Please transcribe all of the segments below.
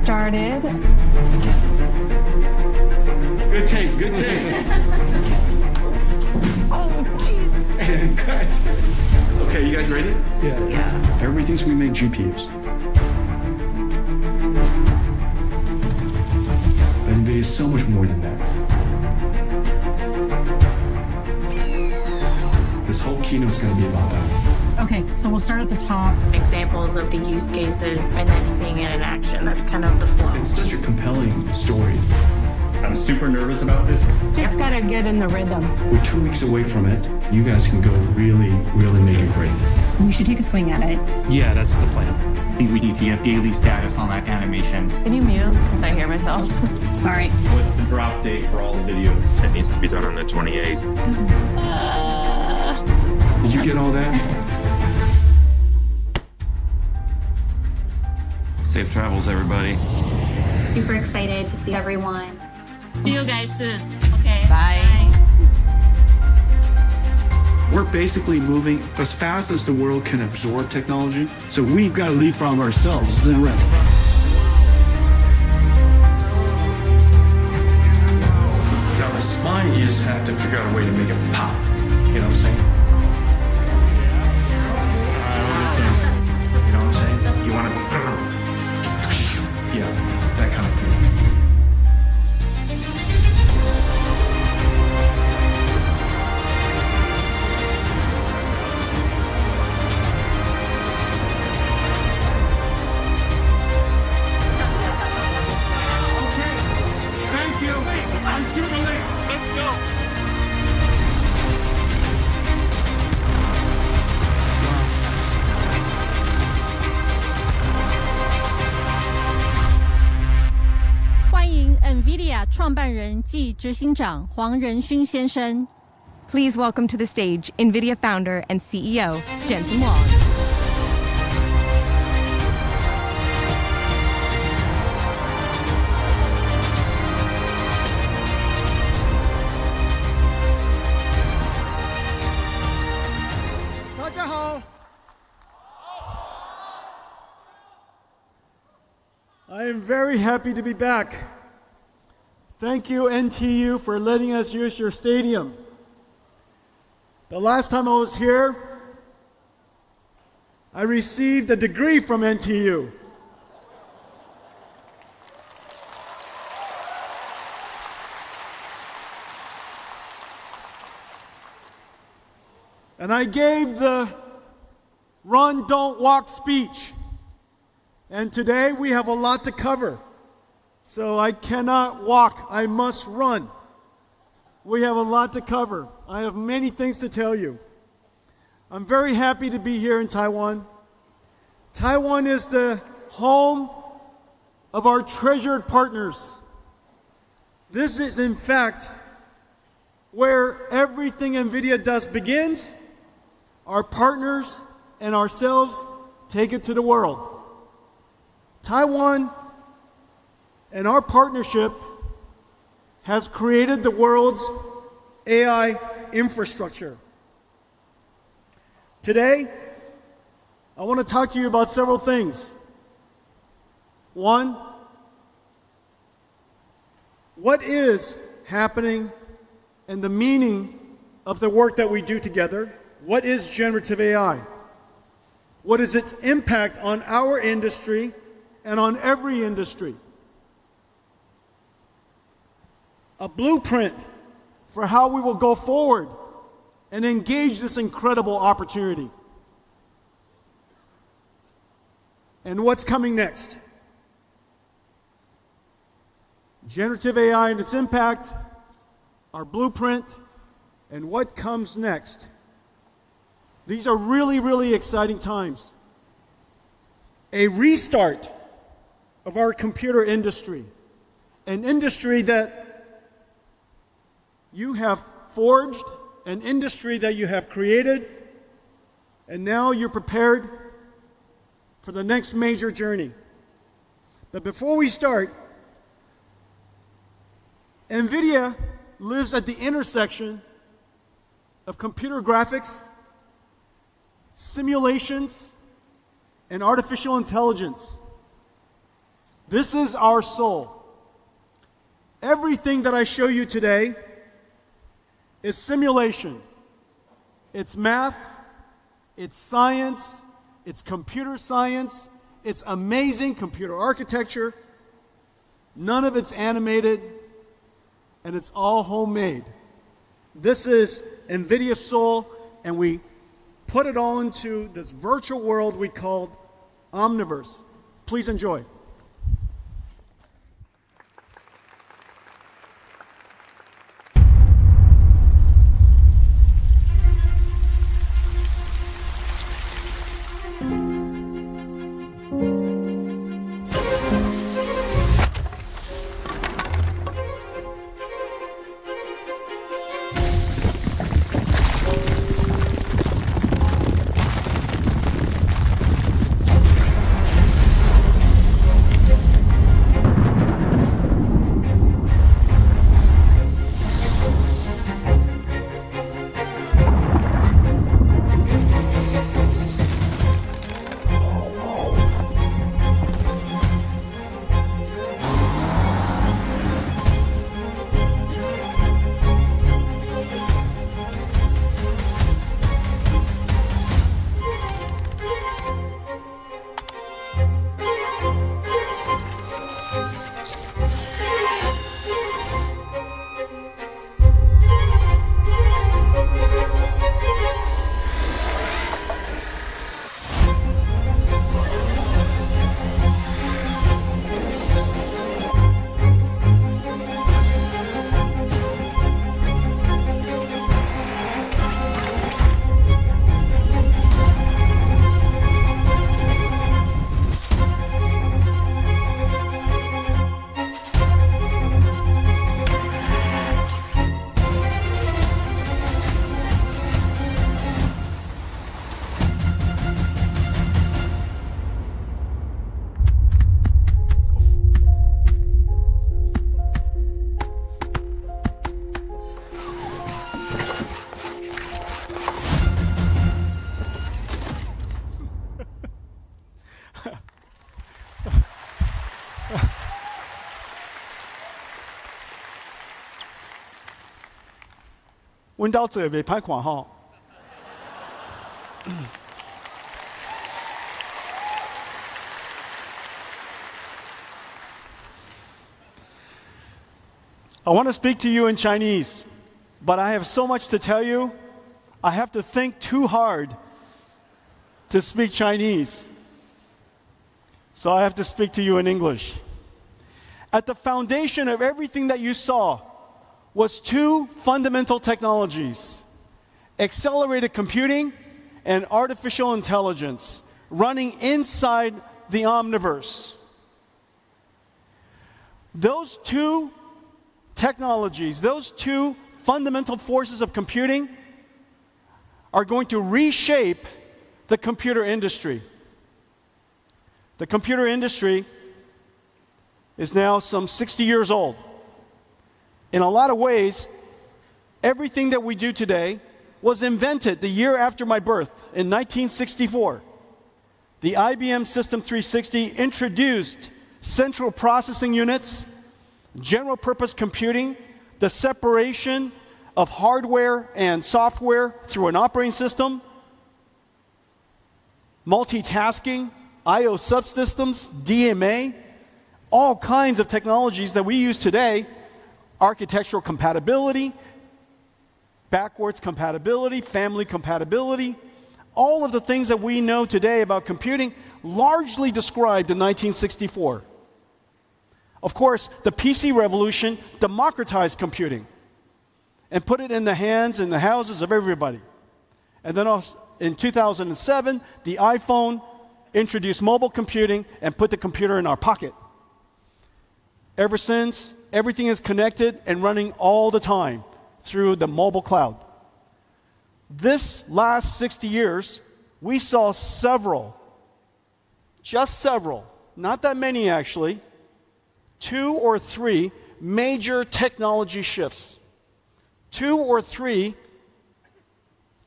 started. Good take, good take. Oh, jeez. And cut. Okay, you guys ready? Yeah. Everybody thinks we make GPUs. But NVIDIA is so much more than that. This whole keynote is going to be about that. Okay, so we'll start at the top. Examples of the use cases and then seeing it in action. That's kind of the flow. It's such a compelling story. I'm super nervous about this. Just gotta get in the rhythm. We're 2 weeks away from it. You guys can go really, really make it great. We should take a swing at it. Yeah, that's the plan. I think we need to get daily status on that animation. Can you mute? Because I hear myself. Sorry. What's the drop date for all the videos? It needs to be done on the 28th. Did you get all that? Safe travels, everybody. Super excited to see everyone. See you guys soon. Okay. Bye. We're basically moving as fast as the world can absorb technology. So we've got to leapfrog ourselves. Isn't it right? Now the spine, you just have to figure out a way to make it pop. You know what I'm saying? You know what I'm saying? You want to, yeah, that kind of thing. Thank you. I'm super late. Let's go. Nvidia 创办人暨执行长黄仁勋先生。 Please welcome to the stage Nvidia founder and CEO Jensen Huang. I am very happy to be back. Thank you, NTU, for letting us use your stadium. The last time I was here, I received a degree from NTU. And I gave the run, don't walk speech. And today we have a lot to cover. So I cannot walk, I must run. We have a lot to cover. I have many things to tell you. I'm very happy to be here in Taiwan. Taiwan is the home of our treasured partners. This is, in fact, where everything NVIDIA does begins. Our partners and ourselves take it to the world. Taiwan and our partnership has created the world's AI infrastructure. Today, I want to talk to you about several things. One, what is happening and the meaning of the work that we do together? What is generative AI? What is its impact on our industry and on every industry? A blueprint for how we will go forward and engage this incredible opportunity. And what's coming next? Generative AI and its impact, our blueprint, and what comes next. These are really, really exciting times. A restart of our computer industry, an industry that you have forged, an industry that you have created, and now you're prepared for the next major journey. But before we start, NVIDIA lives at the intersection of computer graphics, simulations, and artificial intelligence. This is our soul. Everything that I show you today is simulation. It's math, it's science, it's computer science, it's amazing computer architecture. None of it's animated, and it's all homemade. This is Nvidia Soul, and we put it all into this virtual world we call Omniverse. Please enjoy. When到这袂歹看吼。I want to speak to you in Chinese, but I have so much to tell you, I have to think too hard to speak Chinese. So I have to speak to you in English. At the foundation of everything that you saw was two fundamental technologies: accelerated computing and artificial intelligence running inside the Omniverse. Those two technologies, those two fundamental forces of computing are going to reshape the computer industry. The computer industry is now some 60 years old. In a lot of ways, everything that we do today was invented the year after my birth, in 1964. The IBM System 360 introduced central processing units, general purpose computing, the separation of hardware and software through an operating system, multitasking, I/O subsystems, DMA, all kinds of technologies that we use today, architectural compatibility, backwards compatibility, family compatibility, all of the things that we know today about computing largely described in 1964. Of course, the PC revolution democratized computing and put it in the hands and the houses of everybody. And then in 2007, the iPhone introduced mobile computing and put the computer in our pocket. Ever since, everything is connected and running all the time through the mobile cloud. This last 60 years, we saw several, just several, not that many actually, 2 or 3 major technology shifts. 2 or 3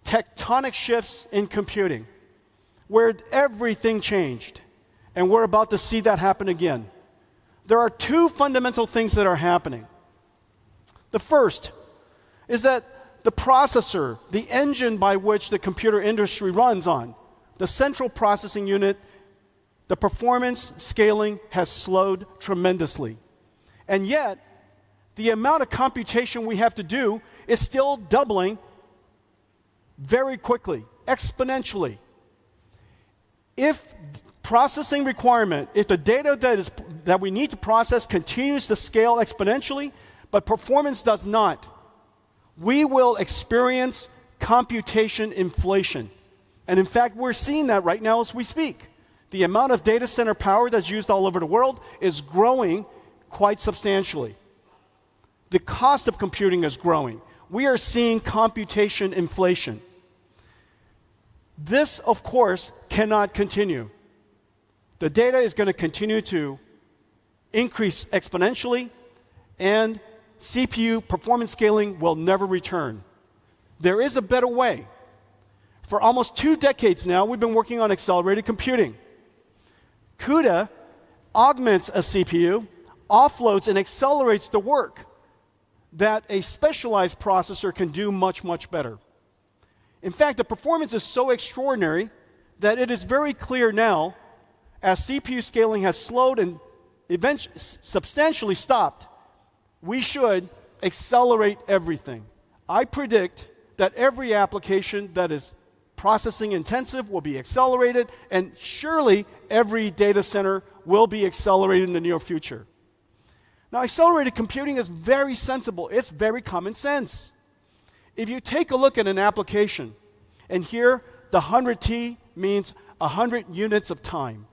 tectonic shifts in computing, where everything changed. And we're about to see that happen again. there are two fundamental things that are happening. The first is that the processor, the engine by which the computer industry runs on, the central processing unit, the performance scaling has slowed tremendously. And yet, the amount of computation we have to do is still doubling very quickly, exponentially. If processing requirement, if the data that we need to process continues to scale exponentially, but performance does not, we will experience computation inflation. And in fact, we're seeing that right now as we speak. The amount of data center power that's used all over the world is growing quite substantially. The cost of computing is growing. We are seeing computation inflation. This, of course, cannot continue. The data is going to continue to increase exponentially, and CPU performance scaling will never return. There is a better way. For almost 2 decades now, we've been working on accelerated computing. CUDA augments a CPU, offloads and accelerates the work that a specialized processor can do much, much better. In fact, the performance is so extraordinary that it is very clear now, as CPU scaling has slowed and eventually substantially stopped, we should accelerate everything. I predict that every application that is processing intensive will be accelerated, and surely every data center will be accelerated in the near future. Now, accelerated computing is very sensible. It's very common sense. If you take a look at an application, and here the 100T means 100 units of time.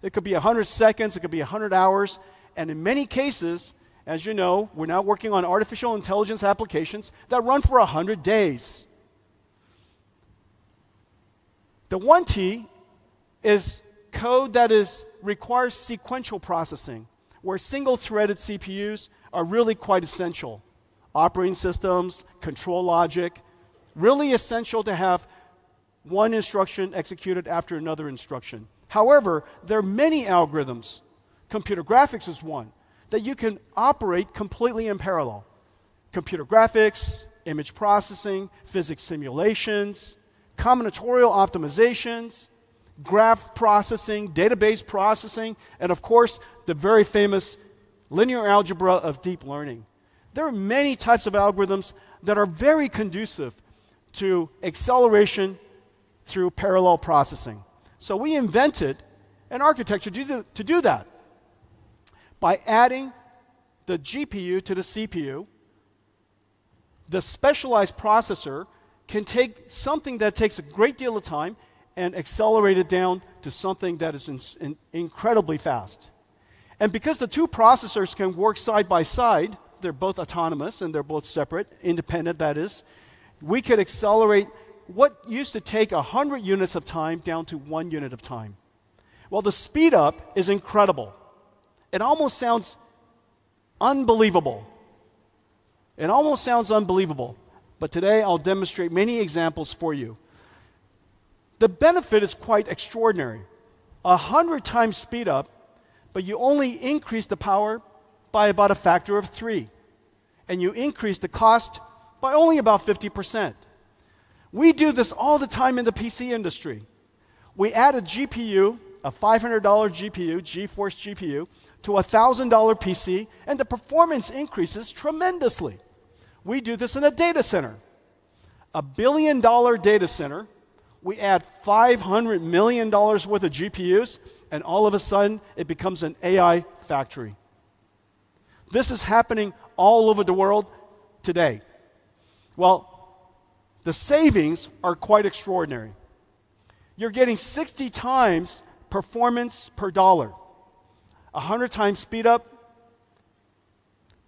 It could be 100 seconds, it could be 100 hours, and in many cases, as you know, we're now working on artificial intelligence applications that run for 100 days. The 1T is code that requires sequential processing, where single-threaded CPUs are really quite essential. Operating systems, control logic, really essential to have one instruction executed after another instruction. However, there are many algorithms, computer graphics is one, that you can operate completely in parallel. Computer graphics, image processing, physics simulations, combinatorial optimizations, graph processing, database processing, and of course, the very famous linear algebra of deep learning. There are many types of algorithms that are very conducive to acceleration through parallel processing. So we invented an architecture to do that. By adding the GPU to the CPU, the specialized processor can take something that takes a great deal of time and accelerate it down to something that is incredibly fast. And because the two processors can work side by side, they're both autonomous and they're both separate, independent that is, we could accelerate what used to take 100 units of time down to 1 unit of time. Well, the speed up is incredible. It almost sounds unbelievable. It almost sounds unbelievable. But today I'll demonstrate many examples for you. The benefit is quite extraordinary. 100 times speed up, but you only increase the power by about a factor of 3. And you increase the cost by only about 50%. We do this all the time in the PC industry. We add a GPU, a $500 GPU, GeForce GPU, to a $1,000 PC, and the performance increases tremendously. We do this in a data center. $1 billion data center, we add $500 million worth of GPUs, and all of a sudden, it becomes an AI factory. This is happening all over the world today. Well, the savings are quite extraordinary. You're getting 60 times performance per dollar. 100 times speed up,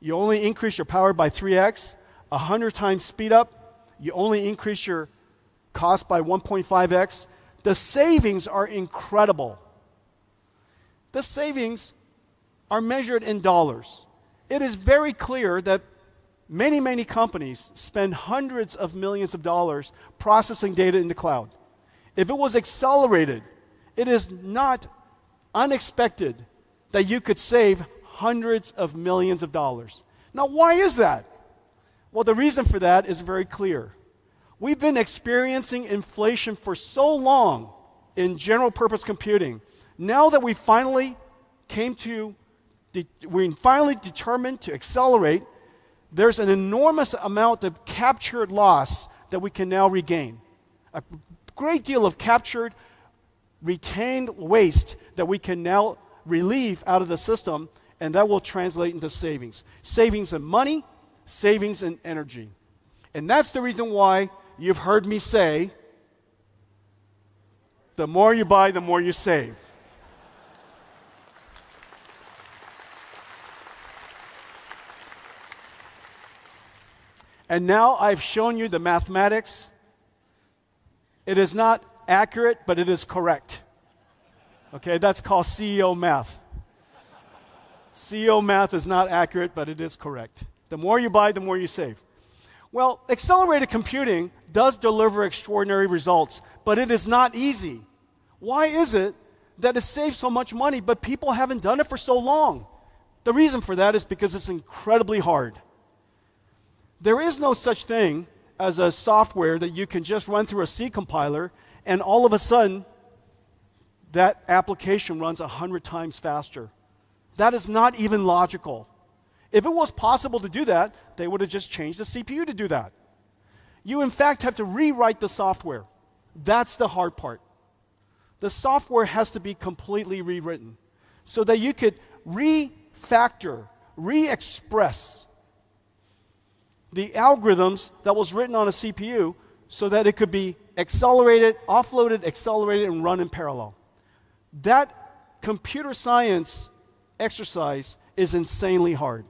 you only increase your power by 3x. 100 times speed up, you only increase your cost by 1.5x. The savings are incredible. The savings are measured in dollars. It is very clear that many, many companies spend hundreds of millions of dollars processing data in the cloud. If it was accelerated, it is not unexpected that you could save hundreds of millions of dollars. Now, why is that? Well, the reason for that is very clear. We've been experiencing inflation for so long in general purpose computing. Now that we finally determined to accelerate, there's an enormous amount of captured loss that we can now regain. A great deal of captured, retained waste that we can now relieve out of the system, and that will translate into savings. Savings in money, savings in energy. And that's the reason why you've heard me say, the more you buy, the more you save. And now I've shown you the mathematics. It is not accurate, but it is correct. Okay, that's called CEO math. CEO math is not accurate, but it is correct. The more you buy, the more you save. Well, accelerated computing does deliver extraordinary results, but it is not easy. Why is it that it saves so much money, but people haven't done it for so long? The reason for that is because it's incredibly hard. There is no such thing as a software that you can just run through a C compiler and all of a sudden that application runs 100 times faster. That is not even logical. If it was possible to do that, they would have just changed the CPU to do that. You in fact have to rewrite the software. That's the hard part. The software has to be completely rewritten so that you could refactor, re-express the algorithms that was written on a CPU so that it could be accelerated, offloaded, accelerated, and run in parallel. That computer science exercise is insanely hard.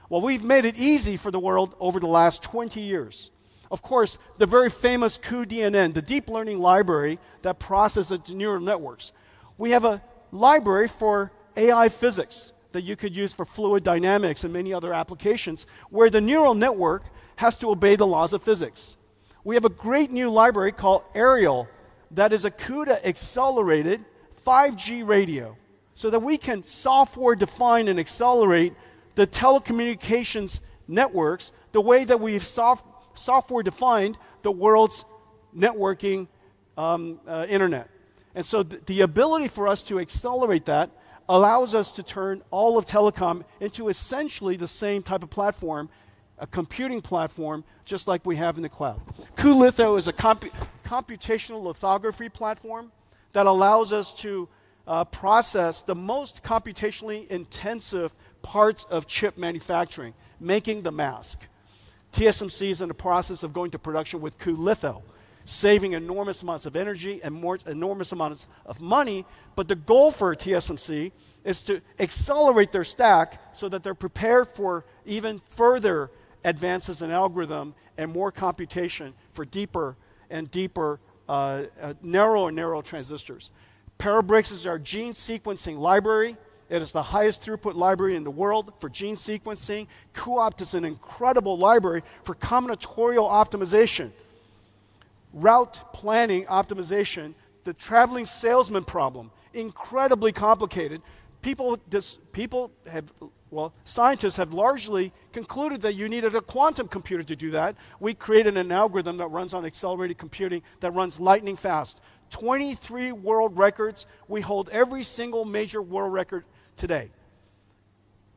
Well, we've made it easy for the world over the last 20 years. Of course, the very famous cuDNN, the deep learning library that processes neural networks. We have a library for AI physics that you could use for fluid dynamics and many other applications, where the neural network has to obey the laws of physics. We have a great new library called Ariel that is a CUDA-accelerated 5G radio, so that we can software define and accelerate the telecommunications networks the way that we've software defined the world's networking internet. And so the ability for us to accelerate that allows us to turn all of telecom into essentially the same type of platform, a computing platform, just like we have in the cloud. cuLitho is a computational lithography platform that allows us to process the most computationally intensive parts of chip manufacturing, making the mask. TSMC is in the process of going to production with cuLitho, saving enormous amounts of energy and enormous amounts of money, but the goal for TSMC is to accelerate their stack so that they're prepared for even further advances in algorithm and more computation for deeper and deeper, narrow and narrow transistors. Parabricks is our gene sequencing library. It is the highest throughput library in the world for gene sequencing. cuOpt is an incredible library for combinatorial optimization, route planning optimization, the traveling salesman problem, incredibly complicated. Scientists have largely concluded that you needed a quantum computer to do that. We created an algorithm that runs on accelerated computing that runs lightning fast. 23 world records. We hold every single major world record today.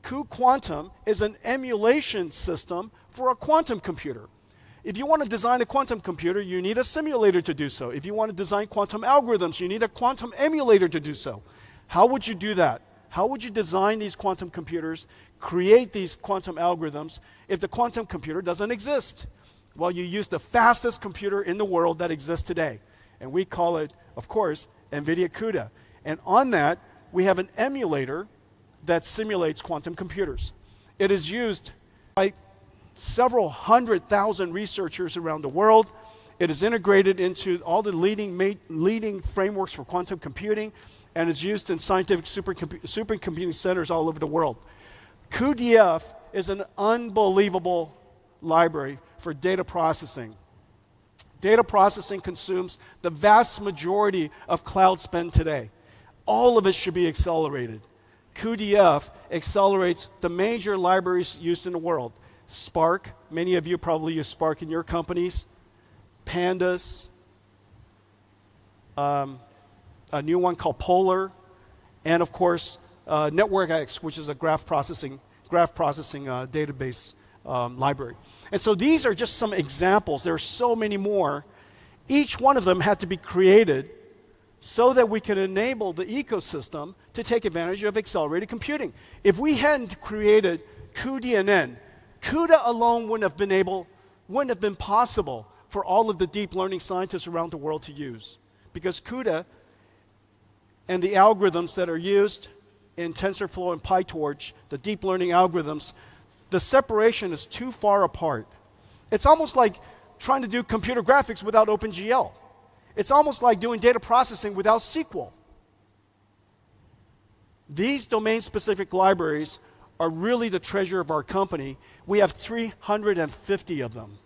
cuQuantum is an emulation system for a quantum computer. If you want to design a quantum computer, you need a simulator to do so. If you want to design quantum algorithms, you need a quantum emulator to do so. How would you do that? How would you design these quantum computers, create these quantum algorithms, if the quantum computer doesn't exist? Well, you use the fastest computer in the world that exists today. And we call it, of course, Nvidia CUDA. And on that, we have an emulator that simulates quantum computers. It is used by several 100,000 researchers around the world. It is integrated into all the leading frameworks for quantum computing, and is used in scientific supercomputing centers all over the world. cuDF is an unbelievable library for data processing. Data processing consumes the vast majority of cloud spend today. All of it should be accelerated. cuDF accelerates the major libraries used in the world. Spark, many of you probably use Spark in your companies. Pandas, a new one called Polar, and of course, NetworkX, which is a graph processing database library. And so these are just some examples. There are so many more. Each one of them had to be created so that we can enable the ecosystem to take advantage of accelerated computing. If we hadn't created cuDNN, CUDA alone wouldn't have been possible for all of the deep learning scientists around the world to use. Because CUDA and the algorithms that are used in TensorFlow and PyTorch, the deep learning algorithms, the separation is too far apart. It's almost like trying to do computer graphics without OpenGL. It's almost like doing data processing without SQL. These domain-specific libraries are really the treasure of our company. We have 350 of them.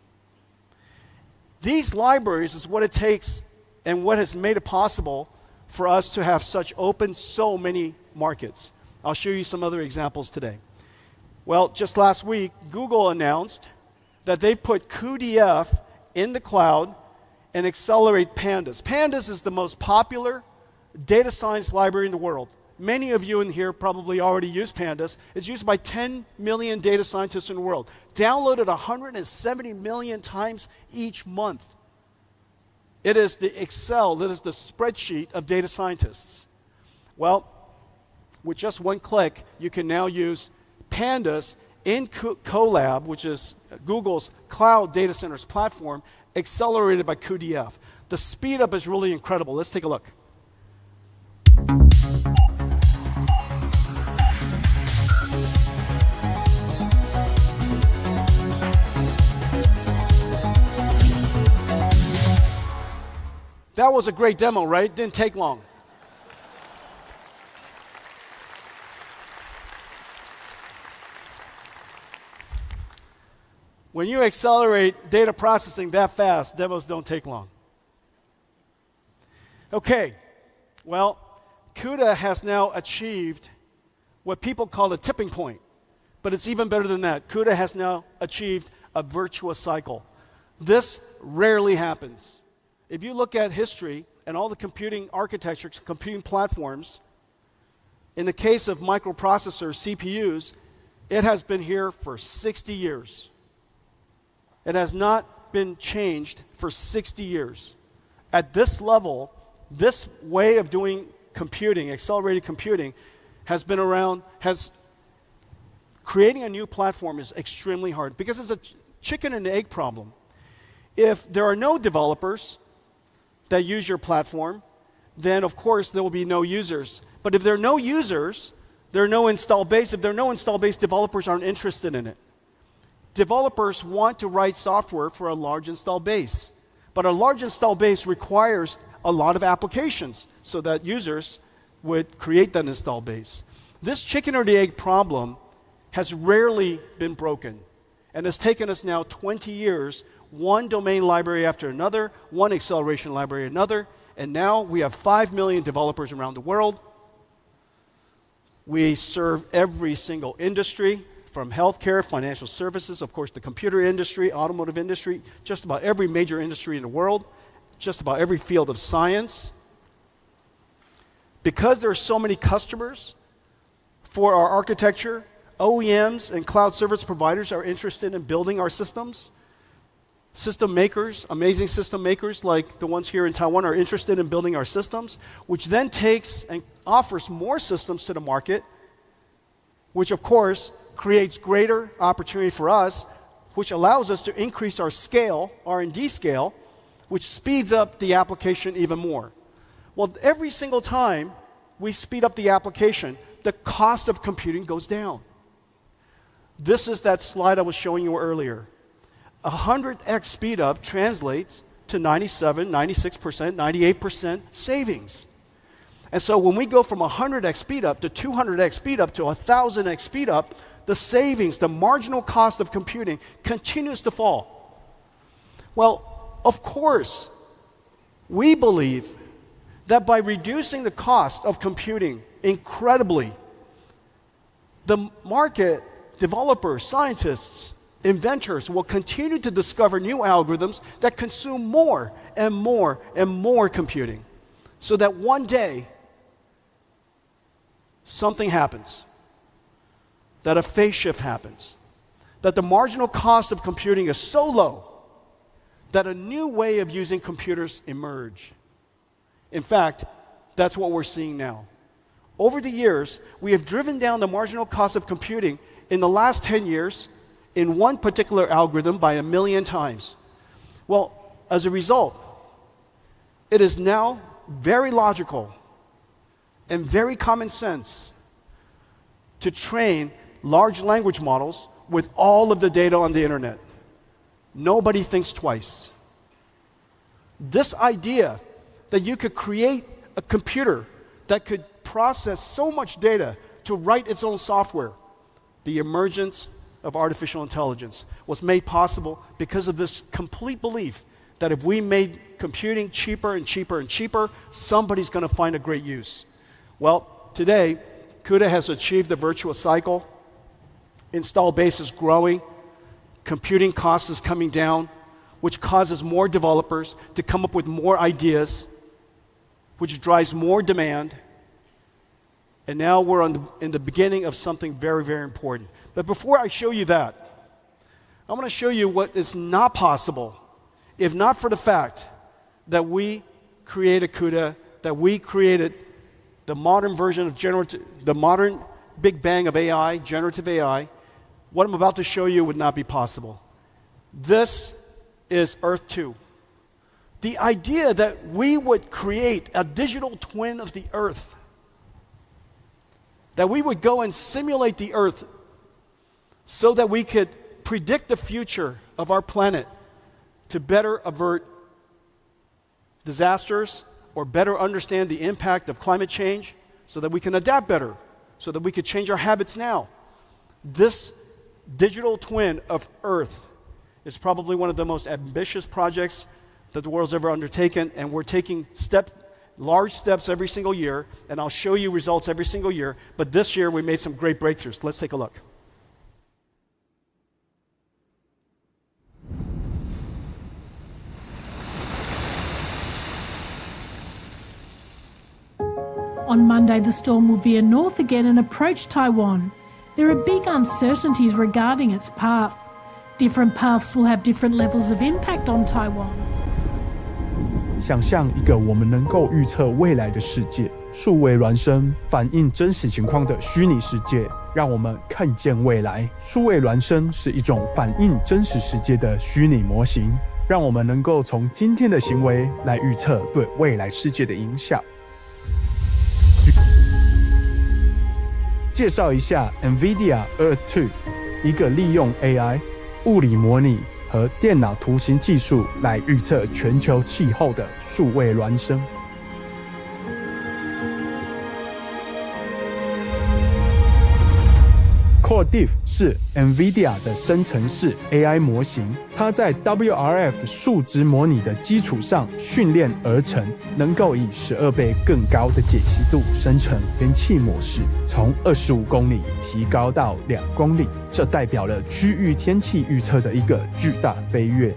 These libraries is what it takes and what has made it possible for us to have such open so many markets. I'll show you some other examples today. Well, just last week, Google announced that they've put cuDF in the cloud and accelerate Pandas. Pandas is the most popular data science library in the world. Many of you in here probably already use Pandas. It's used by 10 million data scientists in the world. Downloaded 170 million times each month. It is the Excel, it is the spreadsheet of data scientists. Well, with just one click, you can now use Pandas in Colab, which is Google's cloud data centers platform, accelerated by cuDF. The speed up is really incredible. Let's take a look. That was a great demo, right? Didn't take long. When you accelerate data processing that fast, demos don't take long. Okay, well, CUDA has now achieved what people call a tipping point, but it's even better than that. CUDA has now achieved a virtuous cycle. This rarely happens. If you look at history and all the computing architectures, computing platforms, in the case of microprocessors, CPUs, it has been here for 60 years. It has not been changed for 60 years. At this level, this way of doing computing, accelerated computing, has been around, creating a new platform is extremely hard because it's a chicken and egg problem. If there are no developers that use your platform, then of course there will be no users. But if there are no users, there are no install base. If there are no install base, developers aren't interested in it. Developers want to write software for a large install base. But a large install base requires a lot of applications so that users would create that install base. This chicken or the egg problem has rarely been broken. And it's taken us now 20 years, one domain library after another, one acceleration library another, and now we have 5 million developers around the world. We serve every single industry, from healthcare, financial services, of course the computer industry, automotive industry, just about every major industry in the world, just about every field of science. Because there are so many customers for our architecture, OEMs and cloud service providers are interested in building our systems. System makers, amazing system makers like the ones here in Taiwan are interested in building our systems, which then takes and offers more systems to the market, which of course creates greater opportunity for us, which allows us to increase our scale, R&D scale, which speeds up the application even more. Well, every single time we speed up the application, the cost of computing goes down. This is that slide I was showing you earlier. 100x speed up translates to 97, 96%, 98% savings. And so when we go from 100x speed up to 200x speed up to 1000x speed up, the savings, the marginal cost of computing continues to fall. Well, of course, we believe that by reducing the cost of computing incredibly, the market, developers, scientists, inventors will continue to discover new algorithms that consume more and more and more computing, so that one day something happens, that a phase shift happens, that the marginal cost of computing is so low that a new way of using computers emerge. In fact, that's what we're seeing now. Over the years, we have driven down the marginal cost of computing in the last 10 years in one particular algorithm by 1 million times. Well, as a result, it is now very logical and very common sense to train large language models with all of the data on the internet. Nobody thinks twice. This idea that you could create a computer that could process so much data to write its own software, the emergence of artificial intelligence was made possible because of this complete belief that if we made computing cheaper and cheaper and cheaper, somebody's going to find a great use. Well, today, CUDA has achieved the virtuous cycle. Install base is growing. Computing cost is coming down, which causes more developers to come up with more ideas, which drives more demand. And now we're in the beginning of something very, very important. But before I show you that, I want to show you what is not possible if not for the fact that we created CUDA, that we created the modern version of the modern big bang of AI, generative AI. What I'm about to show you would not be possible. This is Earth 2. The idea that we would create a digital twin of the Earth, that we would go and simulate the Earth so that we could predict the future of our planet to better avert disasters or better understand the impact of climate change so that we can adapt better, so that we could change our habits now. This digital twin of Earth is probably one of the most ambitious projects that the world's ever undertaken, and we're taking large steps every single year, and I'll show you results every single year, but this year we made some great breakthroughs. Let's take a look. On Monday, the storm will veer north again and approach Taiwan. There are big uncertainties regarding its path. Different paths will have different levels of impact on Taiwan. 想象一个我们能够预测未来的世界，数位孪生反映真实情况的虚拟世界，让我们看见未来。数位孪生是一种反映真实世界的虚拟模型，让我们能够从今天的行为来预测对未来世界的影响。介绍一下 Nvidia Earth 2， 一个利用 AI、物理模拟和电脑图形技术来预测全球气候的数位孪生。Core Diff 是 Nvidia 的生成式 AI 模型，它在 WRF 数值模拟的基础上训练而成，能够以12倍更高的解析度生成天气模式，从25公里提高到2公里，这代表了区域天气预测的一个巨大飞跃。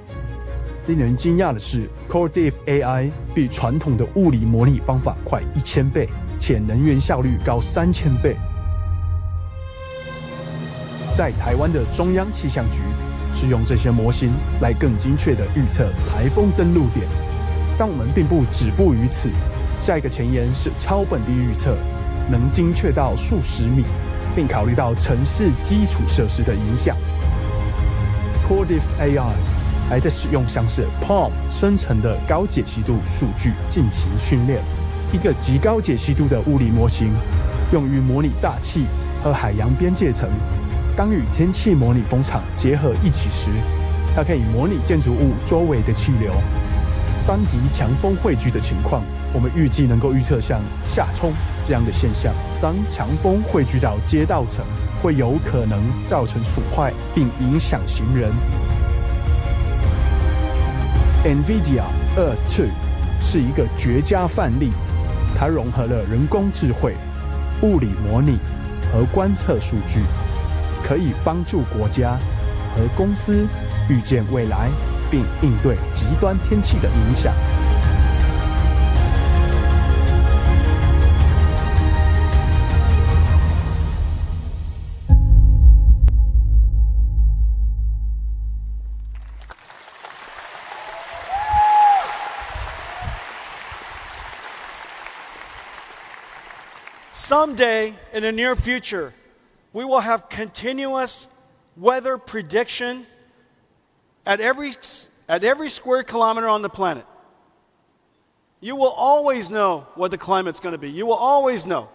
令人惊讶的是 ，Core Diff AI 比传统的物理模拟方法快1000倍，且能源效率高3000倍。在台湾的中央气象局是用这些模型来更精确地预测台风登陆点，但我们并不止步于此。下一个前沿是超本地预测，能精确到数十米，并考虑到城市基础设施的影响。Core Diff AI 还在使用像是 Palm 生成的高解析度数据进行训练，一个极高解析度的物理模型，用于模拟大气和海洋边界层。当与天气模拟风场结合一起时，它可以模拟建筑物周围的气流。当极强风汇聚的情况，我们预计能够预测像下冲这样的现象。当强风汇聚到街道层，会有可能造成腐坏并影响行人。Nvidia Earth 2是一个绝佳范例，它融合了人工智慧、物理模拟和观测数据，可以帮助国家和公司预见未来，并应对极端天气的影响。Someday in the near future, we will have continuous weather prediction at every square kilometer on the planet. You will always know what the climate's going to be. You will always know.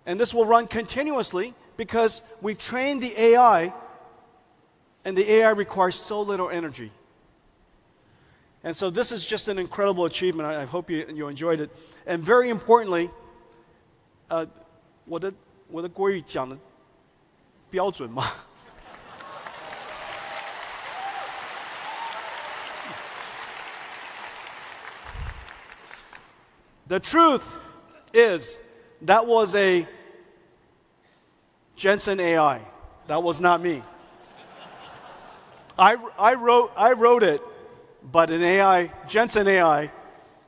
And this will run continuously because we've trained the AI, and the AI requires so little energy. And so this is just an incredible achievement. I hope you enjoyed it. And very importantly, 我的国语讲的标准吗？The truth is, that was a Jensen AI. That was not me. I wrote it, but an AI, Jensen AI,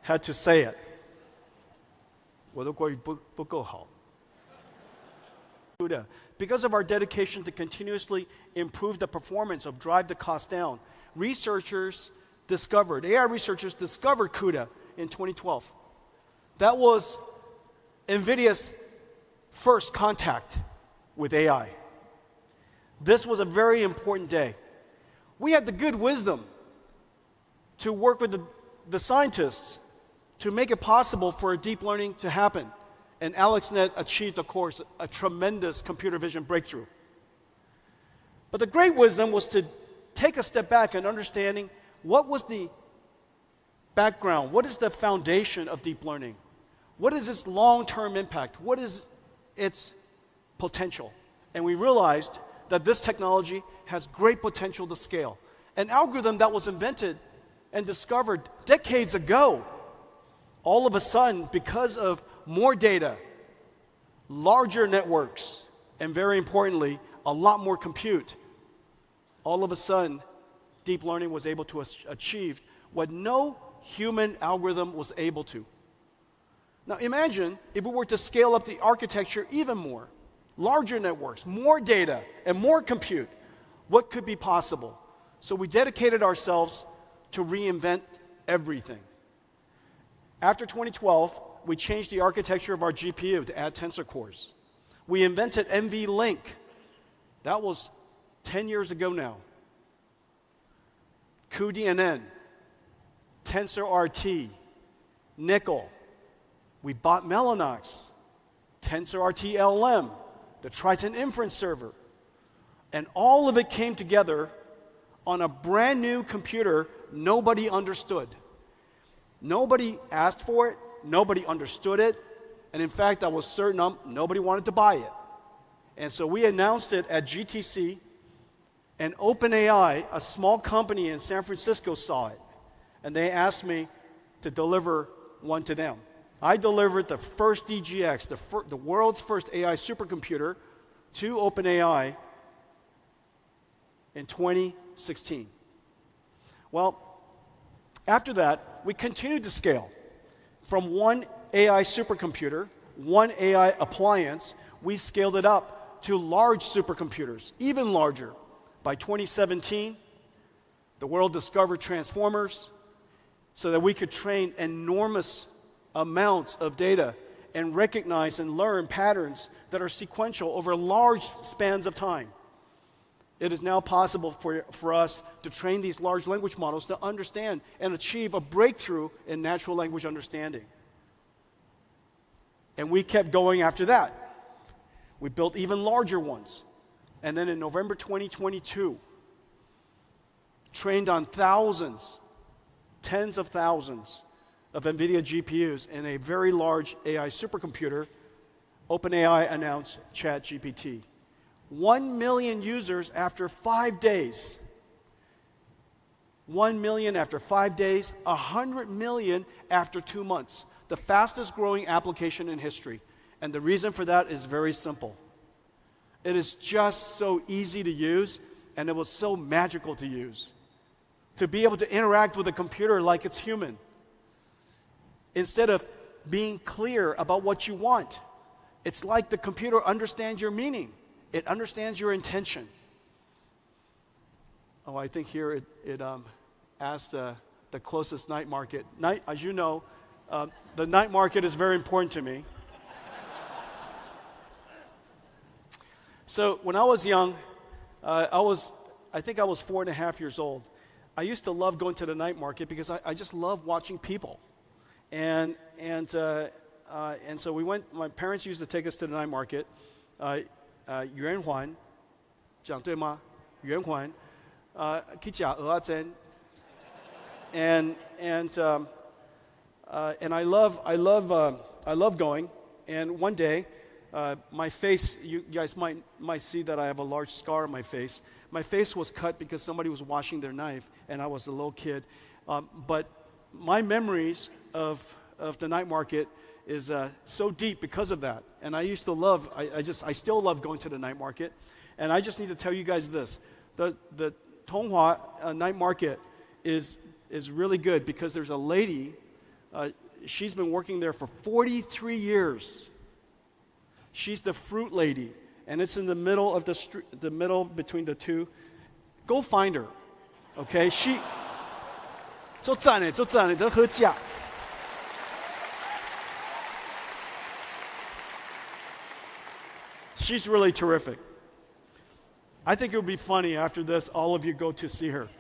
had to say it. 我的国语不够好。Because of our dedication to continuously improve the performance of drive the cost down, AI researchers discovered CUDA in 2012. That was Nvidia's first contact with AI. This was a very important day. We had the good wisdom to work with the scientists to make it possible for deep learning to happen. And AlexNet achieved, of course, a tremendous computer vision breakthrough. But the great wisdom was to take a step back and understanding what was the background, what is the foundation of deep learning? What is its long-term impact? What is its potential? And we realized that this technology has great potential to scale. An algorithm that was invented and discovered decades ago, all of a sudden, because of more data, larger networks, and very importantly, a lot more compute, all of a sudden, deep learning was able to achieve what no human algorithm was able to. Now imagine if we were to scale up the architecture even more, larger networks, more data, and more compute, what could be possible? So we dedicated ourselves to reinvent everything. After 2012, we changed the architecture of our GPU to add tensor cores. We invented NVLink. That was 10 years ago now. cuDNN, TensorRT, Nickel. We bought Mellanox, TensorRT LM, the Triton inference server. And all of it came together on a brand new computer nobody understood. Nobody asked for it, nobody understood it, and in fact, I was certain nobody wanted to buy it. And so we announced it at GTC, and OpenAI, a small company in San Francisco, saw it, and they asked me to deliver one to them. I delivered the first DGX, the world's first AI supercomputer, to OpenAI in 2016. Well, after that, we continued to scale. From one AI supercomputer, one AI appliance, we scaled it up to large supercomputers, even larger. By 2017, the world discovered transformers so that we could train enormous amounts of data and recognize and learn patterns that are sequential over large spans of time. It is now possible for us to train these large language models to understand and achieve a breakthrough in natural language understanding. And we kept going after that. We built even larger ones. And then in November 2022, trained on thousands, tens of thousands of NVIDIA GPUs in a very large AI supercomputer, OpenAI announced ChatGPT. 1 million users after 5 days. 1 million after 5 days, 100 million after 2 months. The fastest growing application in history. And the reason for that is very simple. It is just so easy to use, and it was so magical to use. To be able to interact with a computer like it's human. Instead of being clear about what you want, it's like the computer understands your meaning. It understands your intention. Oh, I think here it asked the closest night market. As you know, the night market is very important to me. So when I was young, I think I was 4.5 years old. I used to love going to the night market because I just love watching people. And so we went, my parents used to take us to the night market. 圆环, 讲对吗? 圆环, 去吃蚵仔煎. And I love going. And one day, my face, you guys might see that I have a large scar on my face. My face was cut because somebody was washing their knife, and I was a little kid. But my memories of the night market is so deep because of that. And I used to love, I still love going to the night market. And I just need to tell you guys this. The Tonghua night market is really good because there's a lady, she's been working there for 43 years. She's the fruit lady, and it's in the middle of the street, the middle between the two. Go find her, okay? She, 做赞的，在喝价。She's really terrific. I think it would be funny after this, all of you go to see her.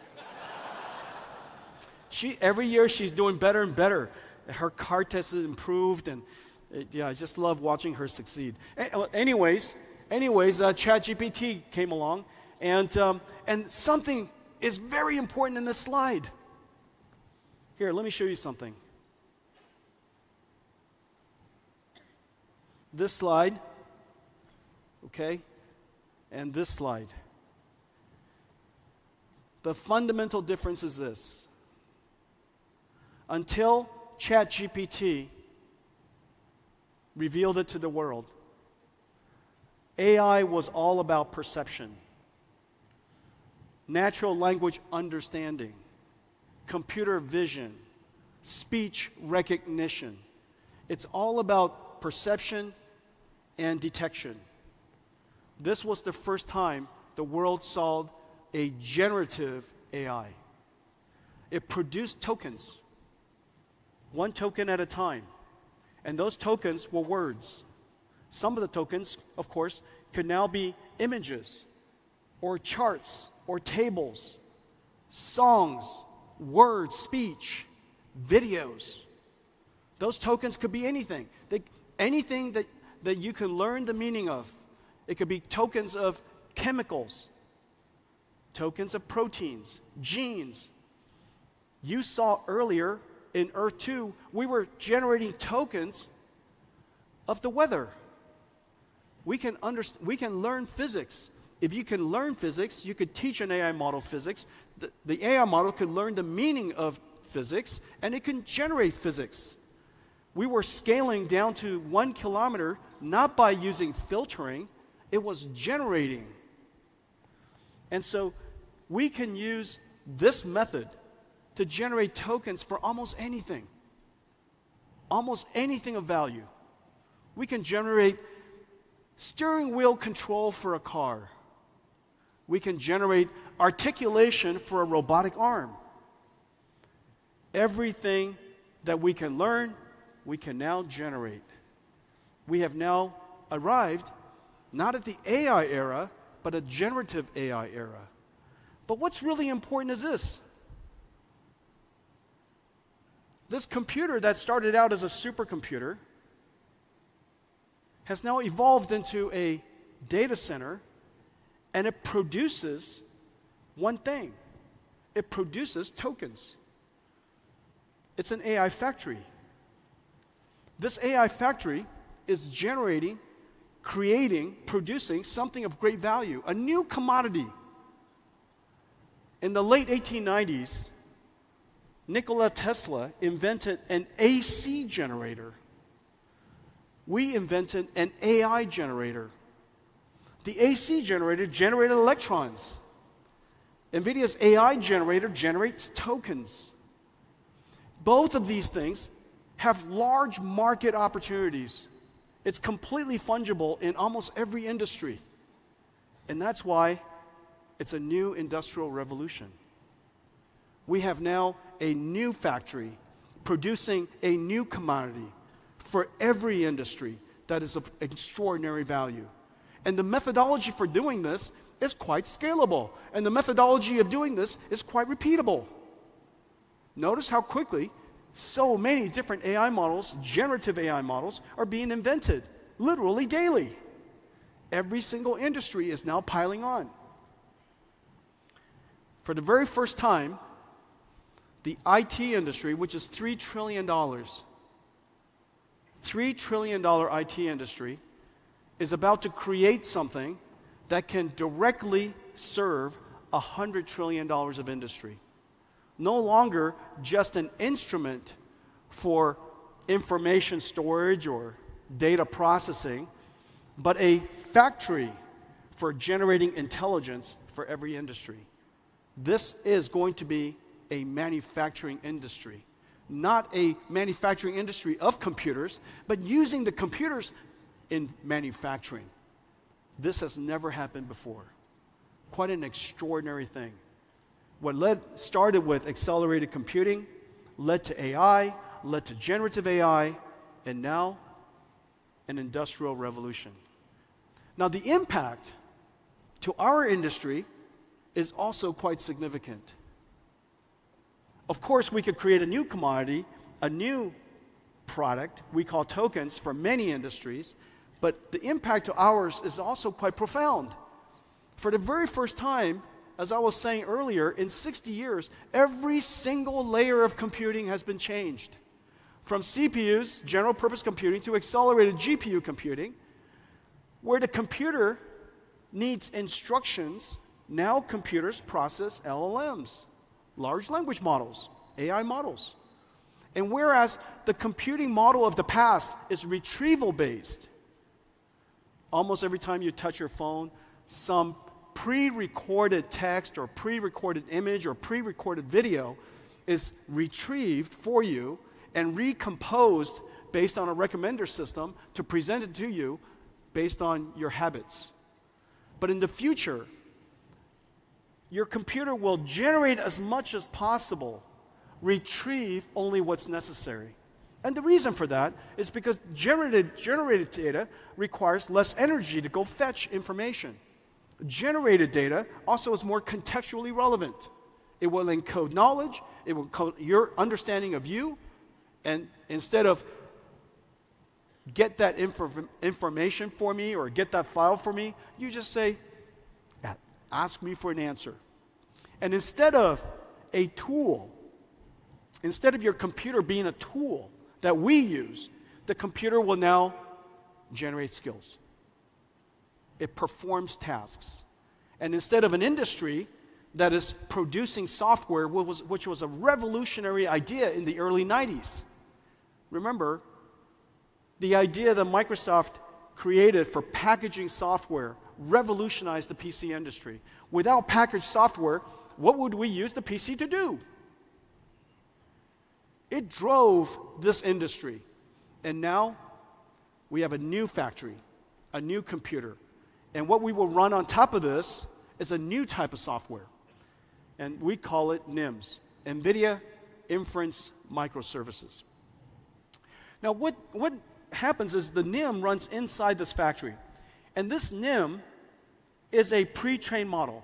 Every year she's doing better and better. Her cart has improved, and I just love watching her succeed. Anyways, ChatGPT came along, and something is very important in this slide. Here, let me show you something. This slide, okay, and this slide. The fundamental difference is this. Until ChatGPT revealed it to the world, AI was all about perception, natural language understanding, computer vision, speech recognition. It's all about perception and detection. This was the first time the world saw a generative AI. It produced tokens, one token at a time. And those tokens were words. Some of the tokens, of course, could now be images or charts or tables, songs, words, speech, videos. Those tokens could be anything. Anything that you can learn the meaning of. It could be tokens of chemicals, tokens of proteins, genes. You saw earlier in Earth 2, we were generating tokens of the weather. We can learn physics. If you can learn physics, you could teach an AI model physics. The AI model could learn the meaning of physics, and it can generate physics. We were scaling down to 1 kilometer, not by using filtering, it was generating. And so we can use this method to generate tokens for almost anything of value. We can generate steering wheel control for a car. We can generate articulation for a robotic arm. Everything that we can learn, we can now generate. We have now arrived not at the AI era, but a generative AI era. But what's really important is this. This computer that started out as a supercomputer has now evolved into a data center, and it produces one thing. It produces tokens. It's an AI factory. This AI factory is generating, creating, producing something of great value, a new commodity. In the late 1890s, Nikola Tesla invented an AC generator. We invented an AI generator. The AC generator generated electrons. Nvidia's AI generator generates tokens. Both of these things have large market opportunities. It's completely fungible in almost every industry. And that's why it's a new industrial revolution. We have now a new factory producing a new commodity for every industry that is of extraordinary value. And the methodology for doing this is quite scalable. And the methodology of doing this is quite repeatable. Notice how quickly so many different AI models, generative AI models, are being invented, literally daily. Every single industry is now piling on. For the very first time, the IT industry, which is $3 trillion, $3 trillion IT industry, is about to create something that can directly serve $100 trillion of industry. No longer just an instrument for information storage or data processing, but a factory for generating intelligence for every industry. This is going to be a manufacturing industry, not a manufacturing industry of computers, but using the computers in manufacturing. This has never happened before. Quite an extraordinary thing. What started with accelerated computing, led to AI, led to generative AI, and now an industrial revolution. Now, the impact to our industry is also quite significant. Of course, we could create a new commodity, a new product we call tokens for many industries, but the impact to ours is also quite profound. For the very first time, as I was saying earlier, in 60 years, every single layer of computing has been changed. From CPUs, general purpose computing, to accelerated GPU computing, where the computer needs instructions, now computers process LLMs, large language models, AI models. And whereas the computing model of the past is retrieval-based, almost every time you touch your phone, some pre-recorded text or pre-recorded image or pre-recorded video is retrieved for you and recomposed based on a recommender system to present it to you based on your habits. But in the future, your computer will generate as much as possible, retrieve only what's necessary. And the reason for that is because generated data requires less energy to go fetch information. Generated data also is more contextually relevant. It will encode knowledge, it will encode your understanding of you, and instead of get that information for me or get that file for me, you just say, ask me for an answer. And instead of a tool, instead of your computer being a tool that we use, the computer will now generate skills. It performs tasks. And instead of an industry that is producing software, which was a revolutionary idea in the early 90s. Remember, the idea that Microsoft created for packaging software revolutionized the PC industry. Without packaged software, what would we use the PC to do? It drove this industry. And now we have a new factory, a new computer. And what we will run on top of this is a new type of software. And we call it NIMS, NVIDIA Inference Microservices. Now, what happens is the NIM runs inside this factory. And this NIM is a pre-trained model.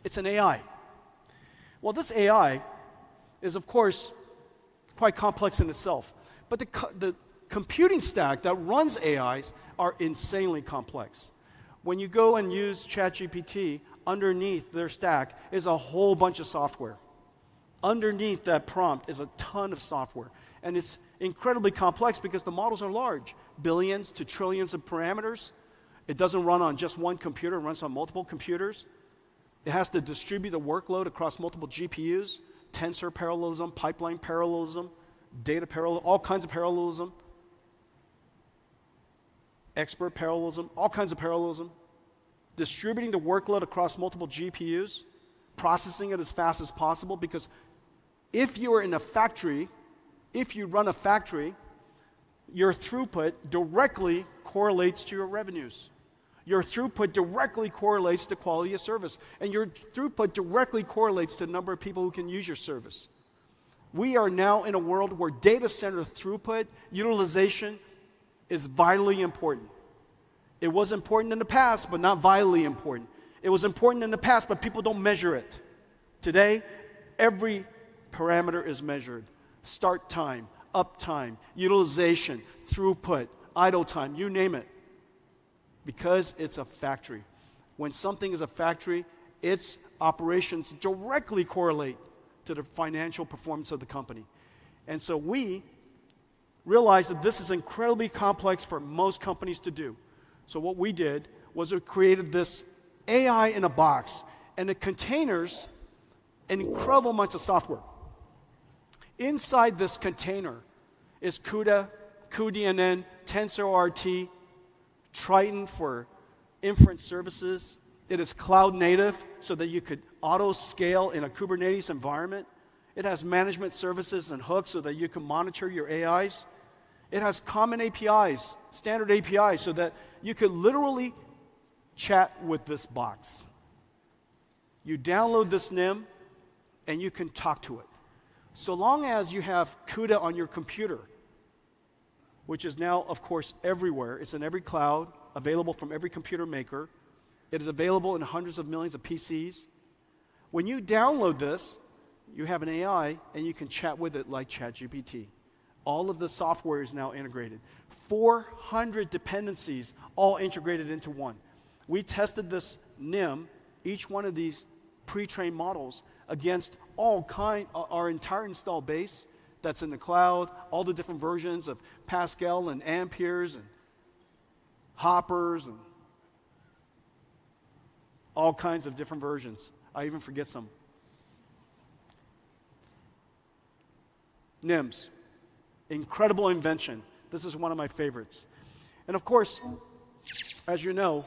It's an AI. Well, this AI is, of course, quite complex in itself. But the computing stack that runs AIs are insanely complex. When you go and use ChatGPT, underneath their stack is a whole bunch of software. Underneath that prompt is a ton of software. And it's incredibly complex because the models are large, billions to trillions of parameters. It doesn't run on just one computer, it runs on multiple computers. It has to distribute the workload across multiple GPUs, tensor parallelism, pipeline parallelism, data parallelism, all kinds of parallelism, expert parallelism, all kinds of parallelism. distributing the workload across multiple GPUs, processing it as fast as possible, because if you're in a factory, if you run a factory, your throughput directly correlates to your revenues. Your throughput directly correlates to quality of service, and your throughput directly correlates to the number of people who can use your service. We are now in a world where data center throughput, utilization is vitally important. It was important in the past, but not vitally important. It was important in the past, but people don't measure it. Today, every parameter is measured. Start time, uptime, utilization, throughput, idle time, you name it. Because it's a factory. When something is a factory, its operations directly correlate to the financial performance of the company. And so we realized that this is incredibly complex for most companies to do. So what we did was we created this AI in a box, and it contains an incredible amount of software. Inside this container is CUDA, cuDNN, TensorRT, Triton for inference services. It is cloud native so that you could auto scale in a Kubernetes environment. It has management services and hooks so that you can monitor your AIs. It has common APIs, standard APIs, so that you could literally chat with this box. You download this NIM and you can talk to it. So long as you have CUDA on your computer, which is now, of course, everywhere. It's in every cloud, available from every computer maker. It is available in hundreds of millions of PCs. When you download this, you have an AI, and you can chat with it like ChatGPT. All of the software is now integrated. 400 dependencies, all integrated into one. We tested this NIM, each one of these pre-trained models, against our entire install base that's in the cloud, all the different versions of Pascal and Amperes and Hoppers and all kinds of different versions. I even forget some. NIMS, incredible invention. This is one of my favorites. And of course, as you know,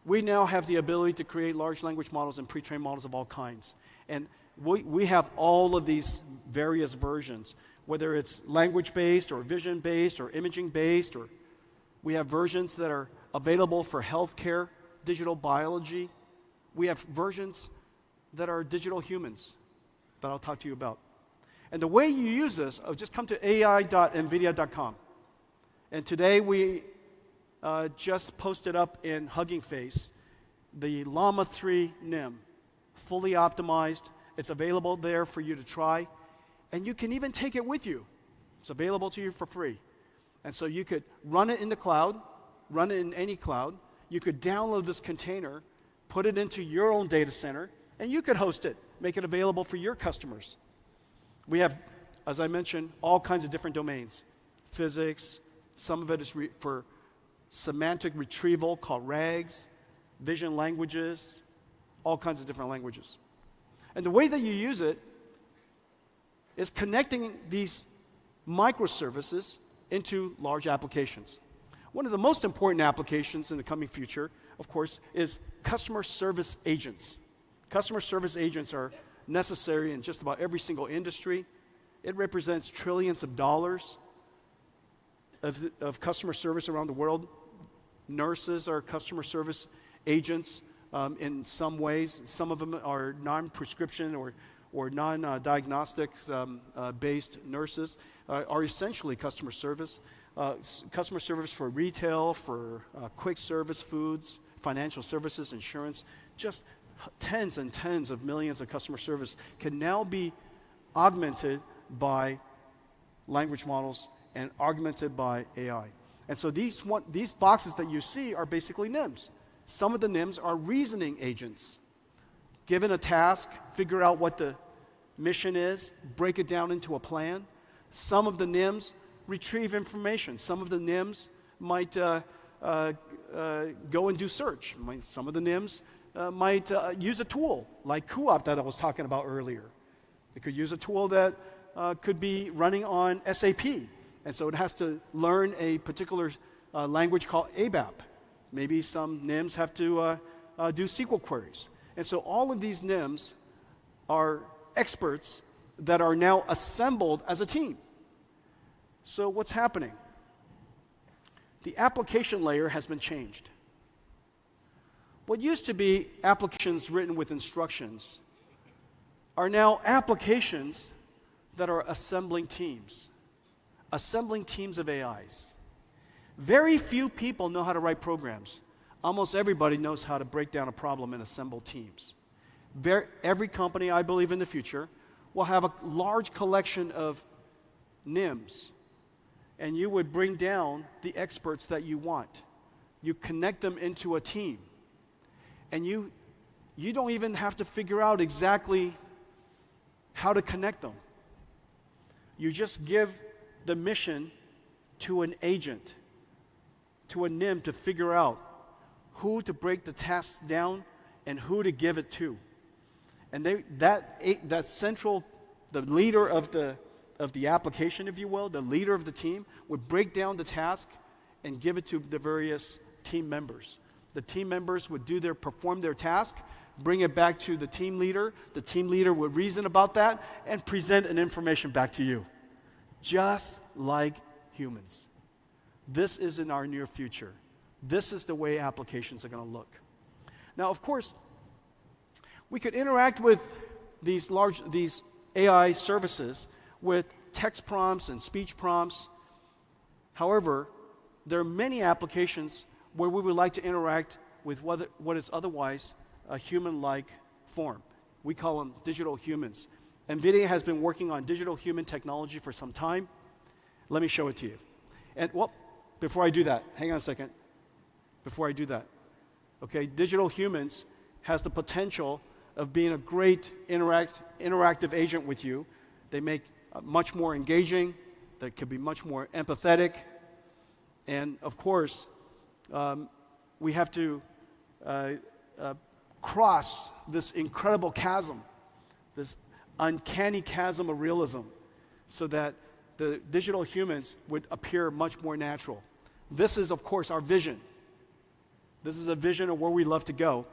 we now have the ability to create large language models and pre-trained models of all kinds. And we have all of these various versions, whether it's language-based or vision-based or imaging-based, or we have versions that are available for healthcare, digital biology. We have versions that are digital humans that I'll talk to you about. And the way you use this, just come to ai.nvidia.com. And today we just posted up in Hugging Face the Llama 3 NIM, fully optimized. It's available there for you to try. And you can even take it with you. It's available to you for free. And so you could run it in the cloud, run it in any cloud. You could download this container, put it into your own data center, and you could host it, make it available for your customers. We have, as I mentioned, all kinds of different domains. Physics, some of it is for semantic retrieval called RAGs, vision languages, all kinds of different languages. And the way that you use it is connecting these microservices into large applications. One of the most important applications in the coming future, of course, is customer service agents. Customer service agents are necessary in just about every single industry. It represents trillions of dollars of customer service around the world. Nurses are customer service agents in some ways. Some of them are non-prescription or non-diagnostic based nurses are essentially customer service. Customer service for retail, for quick service foods, financial services, insurance, just tens and tens of millions of customer service can now be augmented by language models and augmented by AI. And so these boxes that you see are basically NIMs. Some of the NIMs are reasoning agents. Given a task, figure out what the mission is, break it down into a plan. Some of the NIMs retrieve information. Some of the NIMs might go and do search. Some of the NIMs might use a tool like cuOpt that I was talking about earlier. It could use a tool that could be running on SAP. And so it has to learn a particular language called ABAP Maybe some NIMs have to do SQL queries. And so all of these NIMs are experts that are now assembled as a team. So what's happening? The application layer has been changed. What used to be applications written with instructions are now applications that are assembling teams of AIs. Very few people know how to write programs. Almost everybody knows how to break down a problem and assemble teams. Every company, I believe, in the future will have a large collection of NIMs, and you would bring down the experts that you want. You connect them into a team, and you don't even have to figure out exactly how to connect them. You just give the mission to an agent, to a NIM, to figure out who to break the tasks down and who to give it to. And that central, the leader of the application, if you will, the leader of the team, would break down the task and give it to the various team members. The team members would perform their task, bring it back to the team leader. The team leader would reason about that and present an information back to you. Just like humans. This is in our near future. This is the way applications are going to look. Now, of course, we could interact with these AI services with text prompts and speech prompts. However, there are many applications where we would like to interact with what is otherwise a human-like form. We call them digital humans. Nvidia has been working on digital human technology for some time. Let me show it to you. And before I do that, hang on a second. Before I do that, okay, digital humans has the potential of being a great interactive agent with you. They make much more engaging. They could be much more empathetic. And of course, we have to cross this incredible chasm, this uncanny chasm of realism, so that the digital humans would appear much more natural. This is, of course, our vision. This is a vision of where we love to go.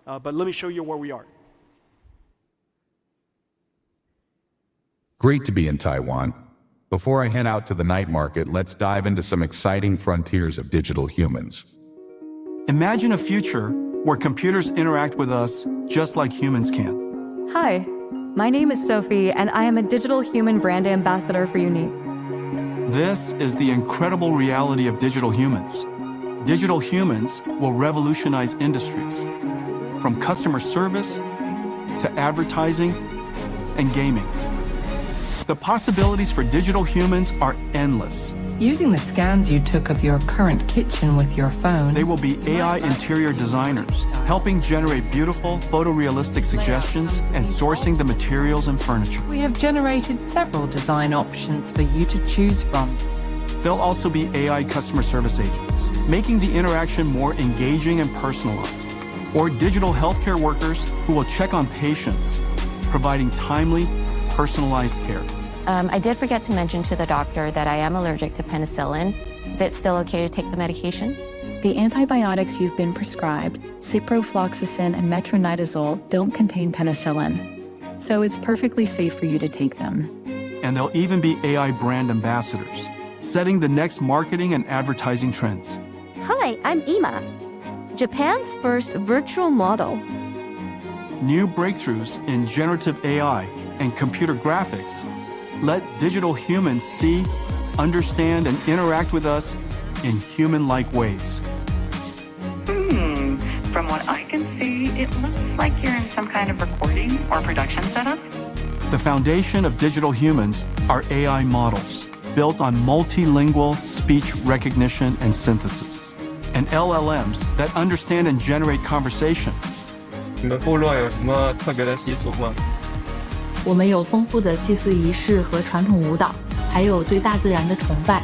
But let me show you where we are. Great to be in Taiwan. Before I head out to the night market, let's dive into some exciting frontiers of digital humans. Imagine a future where computers interact with us just like humans can. Hi, my name is Sophie, and I am a digital human brand ambassador for Unique. This is the incredible reality of digital humans. Digital humans will revolutionize industries, from customer service to advertising and gaming. The possibilities for digital humans are endless. Using the scans you took of your current kitchen with your phone, they will be AI interior designers, helping generate beautiful, photorealistic suggestions and sourcing the materials and furniture. We have generated several design options for you to choose from. They'll also be AI customer service agents, making the interaction more engaging and personalized. Or digital healthcare workers who will check on patients, providing timely, personalized care. I did forget to mention to the doctor that I am allergic to penicillin. Is it still okay to take the medications? The antibiotics you've been prescribed, ciprofloxacin and metronidazole, don't contain penicillin, so it's perfectly safe for you to take them. And they'll even be AI brand ambassadors, setting the next marketing and advertising trends. Hi, I'm Ima, Japan's first virtual model. New breakthroughs in generative AI and computer graphics let digital humans see, understand, and interact with us in human-like ways. From what I can see, it looks like you're in some kind of recording or production setup. The foundation of digital humans are AI models, built on multilingual speech recognition and synthesis, and LLMs that understand and generate conversation. 你们部落有什么特别的习俗吗？我们有丰富的祭祀仪式和传统舞蹈，还有对大自然的崇拜。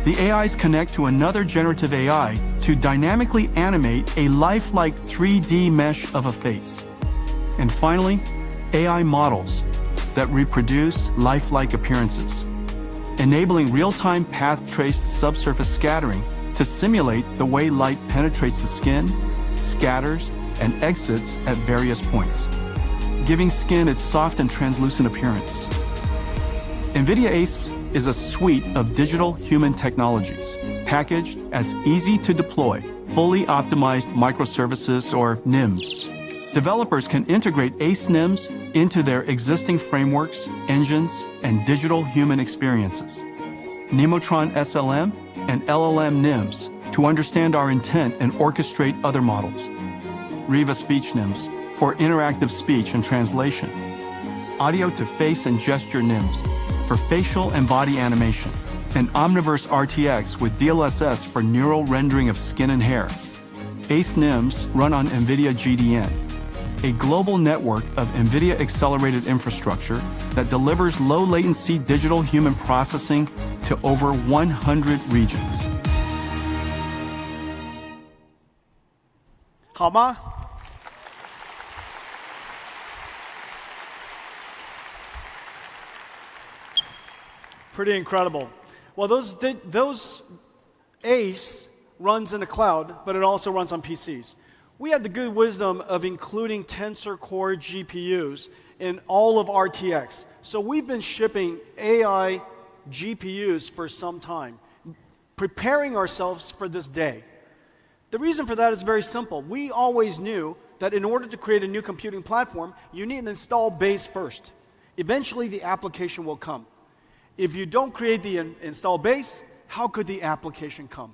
The AIs connect to another generative AI to dynamically animate a lifelike 3D mesh of a face. And finally, AI models that reproduce lifelike appearances, enabling real-time path-traced subsurface scattering to simulate the way light penetrates the skin, scatters, and exits at various points, giving skin its soft and translucent appearance. Nvidia ACE is a suite of digital human technologies packaged as easy-to-deploy, fully optimized microservices or NIMs. Developers can integrate ACE NIMs into their existing frameworks, engines, and digital human experiences. Nemotron SLM and LLM NIMs to understand our intent and orchestrate other models. Riva Speech NIMs for interactive speech and translation. Audio to face and gesture NIMs for facial and body animation. And Omniverse RTX with DLSS for neural rendering of skin and hair. ACE NIMs run on Nvidia GDN, a global network of Nvidia accelerated infrastructure that delivers low latency digital human processing to over 100 regions. 好吗？ Pretty incredible. Well, those ACE runs in the cloud, but it also runs on PCs. We had the good wisdom of including Tensor Core GPUs in all of RTX. So we've been shipping AI GPUs for some time, preparing ourselves for this day. The reason for that is very simple. We always knew that in order to create a new computing platform, you need an install base first. Eventually, the application will come. If you don't create the install base, how could the application come?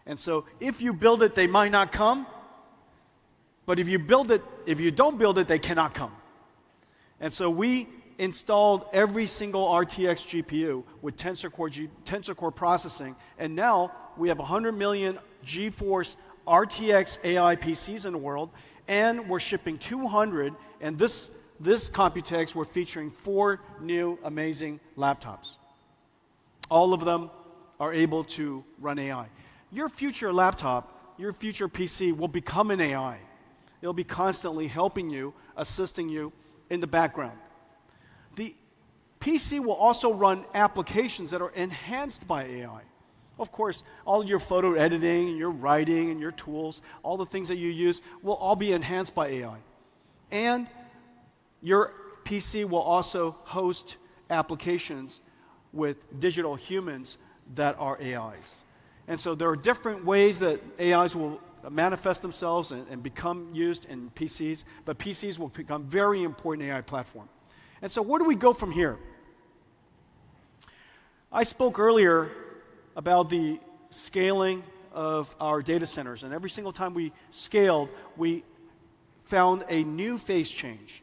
And so if you build it, they might not come. But if you don't build it, they cannot come. And so we installed every single RTX GPU with Tensor Core processing. And now we have 100 million GeForce RTX AI PCs in the world. And we're shipping 200. And this Computex, we're featuring 4 new amazing laptops. All of them are able to run AI. Your future laptop, your future PC will become an AI. It'll be constantly helping you, assisting you in the background. The PC will also run applications that are enhanced by AI. Of course, all your photo editing, and your writing, and your tools, all the things that you use will all be enhanced by AI. And your PC will also host applications with digital humans that are AIs. And so there are different ways that AIs will manifest themselves and become used in PCs, but PCs will become a very important AI platform. And so where do we go from here? I spoke earlier about the scaling of our data centers, and every single time we scaled, we found a new phase change.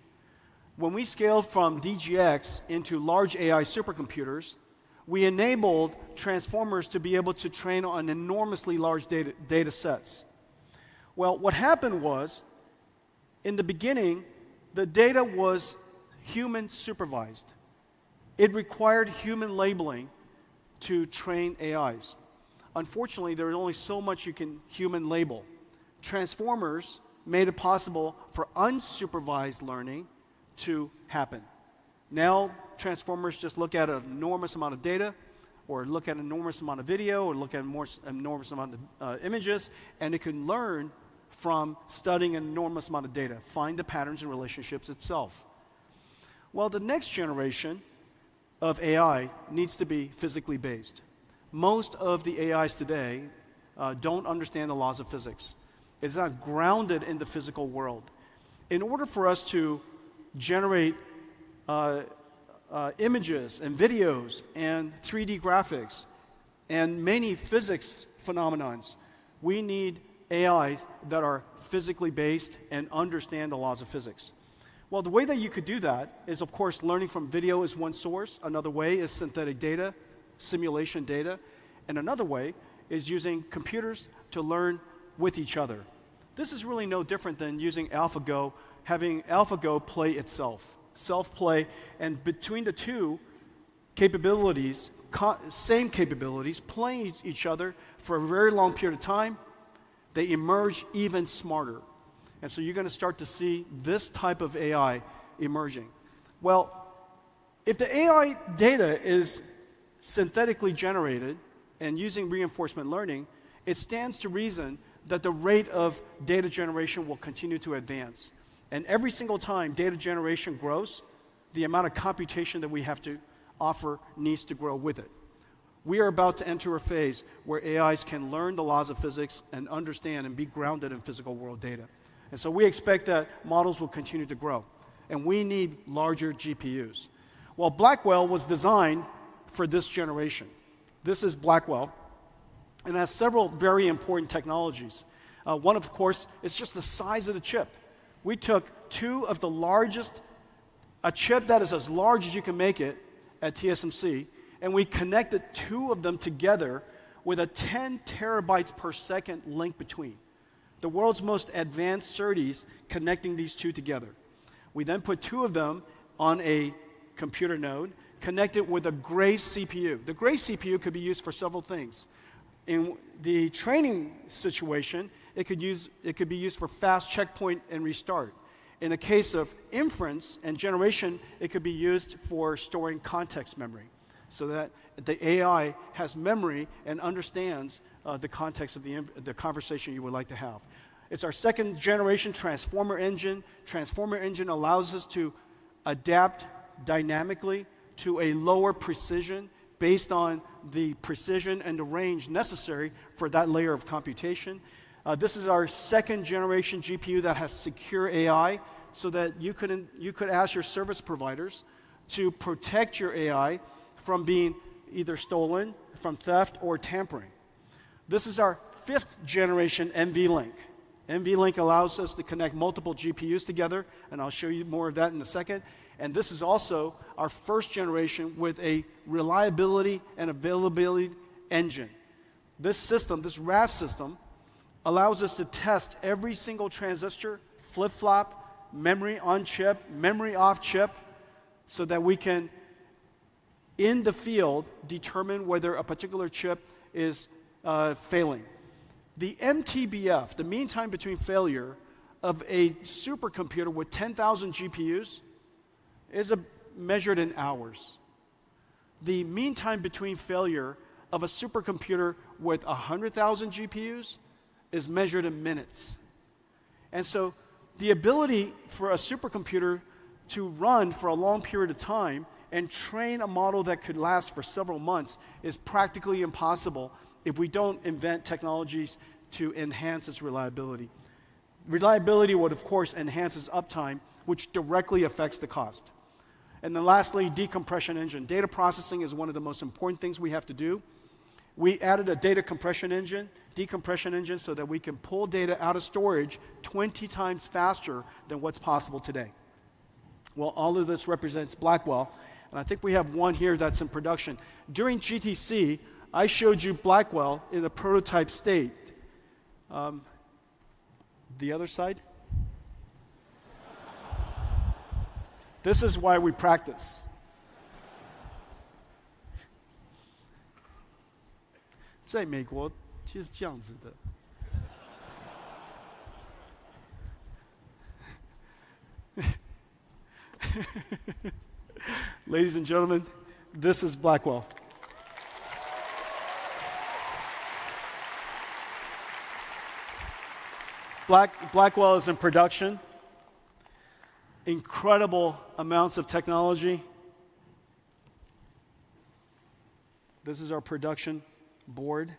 When we scaled from DGX into large AI supercomputers, we enabled transformers to be able to train on enormously large data sets. Well, what happened was, in the beginning, the data was human supervised. It required human labeling to train AIs. Unfortunately, there is only so much you can human label. Transformers made it possible for unsupervised learning to happen. Now, transformers just look at an enormous amount of data, or look at an enormous amount of video, or look at an enormous amount of images, and it can learn from studying an enormous amount of data, find the patterns and relationships itself. Well, the next generation of AI needs to be physically based. Most of the AIs today don't understand the laws of physics. It's not grounded in the physical world. In order for us to generate images and videos and 3D graphics and many physics phenomenons, we need AIs that are physically based and understand the laws of physics. Well, the way that you could do that is, of course, learning from video is one source. Another way is synthetic data, simulation data. And another way is using computers to learn with each other. This is really no different than using AlphaGo, having AlphaGo play itself, self-play, and between the two capabilities, same capabilities, playing each other for a very long period of time, they emerge even smarter. And so you're going to start to see this type of AI emerging. Well, if the AI data is synthetically generated and using reinforcement learning, it stands to reason that the rate of data generation will continue to advance. And every single time data generation grows, the amount of computation that we have to offer needs to grow with it. We are about to enter a phase where AIs can learn the laws of physics and understand and be grounded in physical world data. And so we expect that models will continue to grow. And we need larger GPUs. Well, Blackwell was designed for this generation. This is Blackwell, and has several very important technologies. One, of course, is just the size of the chip. We took two of the largest, a chip that is as large as you can make it at TSMC, and we connected two of them together with a 10 terabytes per second link between. The world's most advanced SerDes connecting these two together. We then put two of them on a computer node, connected with a Grace CPU. The Grace CPU could be used for several things. In the training situation, it could be used for fast checkpoint and restart. In the case of inference and generation, it could be used for storing context memory, so that the AI has memory and understands the context of the conversation you would like to have. It's our second generation transformer engine. Transformer engine allows us to adapt dynamically to a lower precision based on the precision and the range necessary for that layer of computation. This is our second generation GPU that has secure AI, so that you could ask your service providers to protect your AI from being either stolen, from theft, or tampering. This is our fifth generation NVLink. NVLink allows us to connect multiple GPUs together, and I'll show you more of that in a second. And this is also our first generation with a reliability and availability engine. This system, this RAS system, allows us to test every single transistor, flip-flop, memory on chip, memory off chip, so that we can, in the field, determine whether a particular chip is failing. The MTBF, the mean time between failure of a supercomputer with 10,000 GPUs, is measured in hours. The mean time between failure of a supercomputer with 100,000 GPUs is measured in minutes. And so the ability for a supercomputer to run for a long period of time and train a model that could last for several months is practically impossible if we don't invent technologies to enhance its reliability. Reliability would, of course, enhance its uptime, which directly affects the cost. And then lastly, decompression engine. Data processing is one of the most important things we have to do. We added a data compression engine, decompression engine, so that we can pull data out of storage 20 times faster than what's possible today. Well, all of this represents Blackwell, and I think we have one here that's in production. During GTC, I showed you Blackwell in the prototype state. The other side? This is why we practice. In 美国就是这样子的。Ladies and gentlemen, this is Blackwell. Blackwell is in production. Incredible amounts of technology. This is our production board.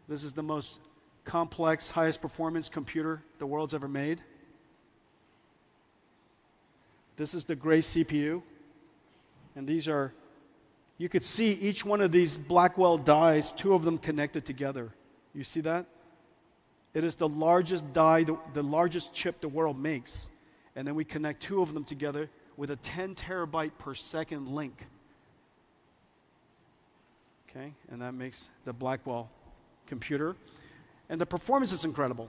This is the most complex, highest performance computer the world's ever made. This is the Grace CPU. And these are, you could see each one of these Blackwell dies, two of them connected together. You see that? It is the largest die, the largest chip the world makes. And then we connect two of them together with a 10 terabyte per second link. Okay, and that makes the Blackwell computer. And the performance is incredible.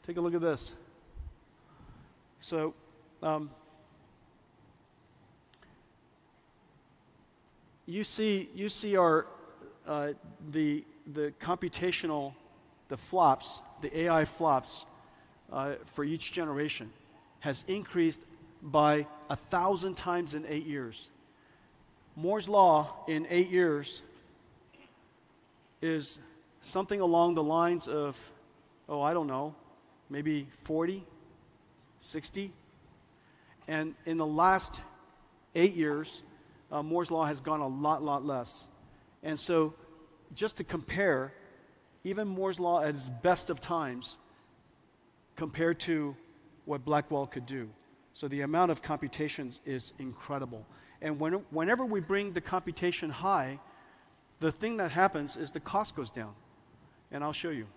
Take a look at this. So, you see our the computational, the flops, the AI flops for each generation has increased by 1,000 times in 8 years. Moore's law in 8 years is something along the lines of, I don't know, maybe 40, 60. And in the last 8 years, Moore's Law has gone a lot less. And so just to compare, even Moore's Law at its best of times compared to what Blackwell could do. So the amount of computations is incredible. And whenever we bring the computation high, the thing that happens is the cost goes down. And I'll show you.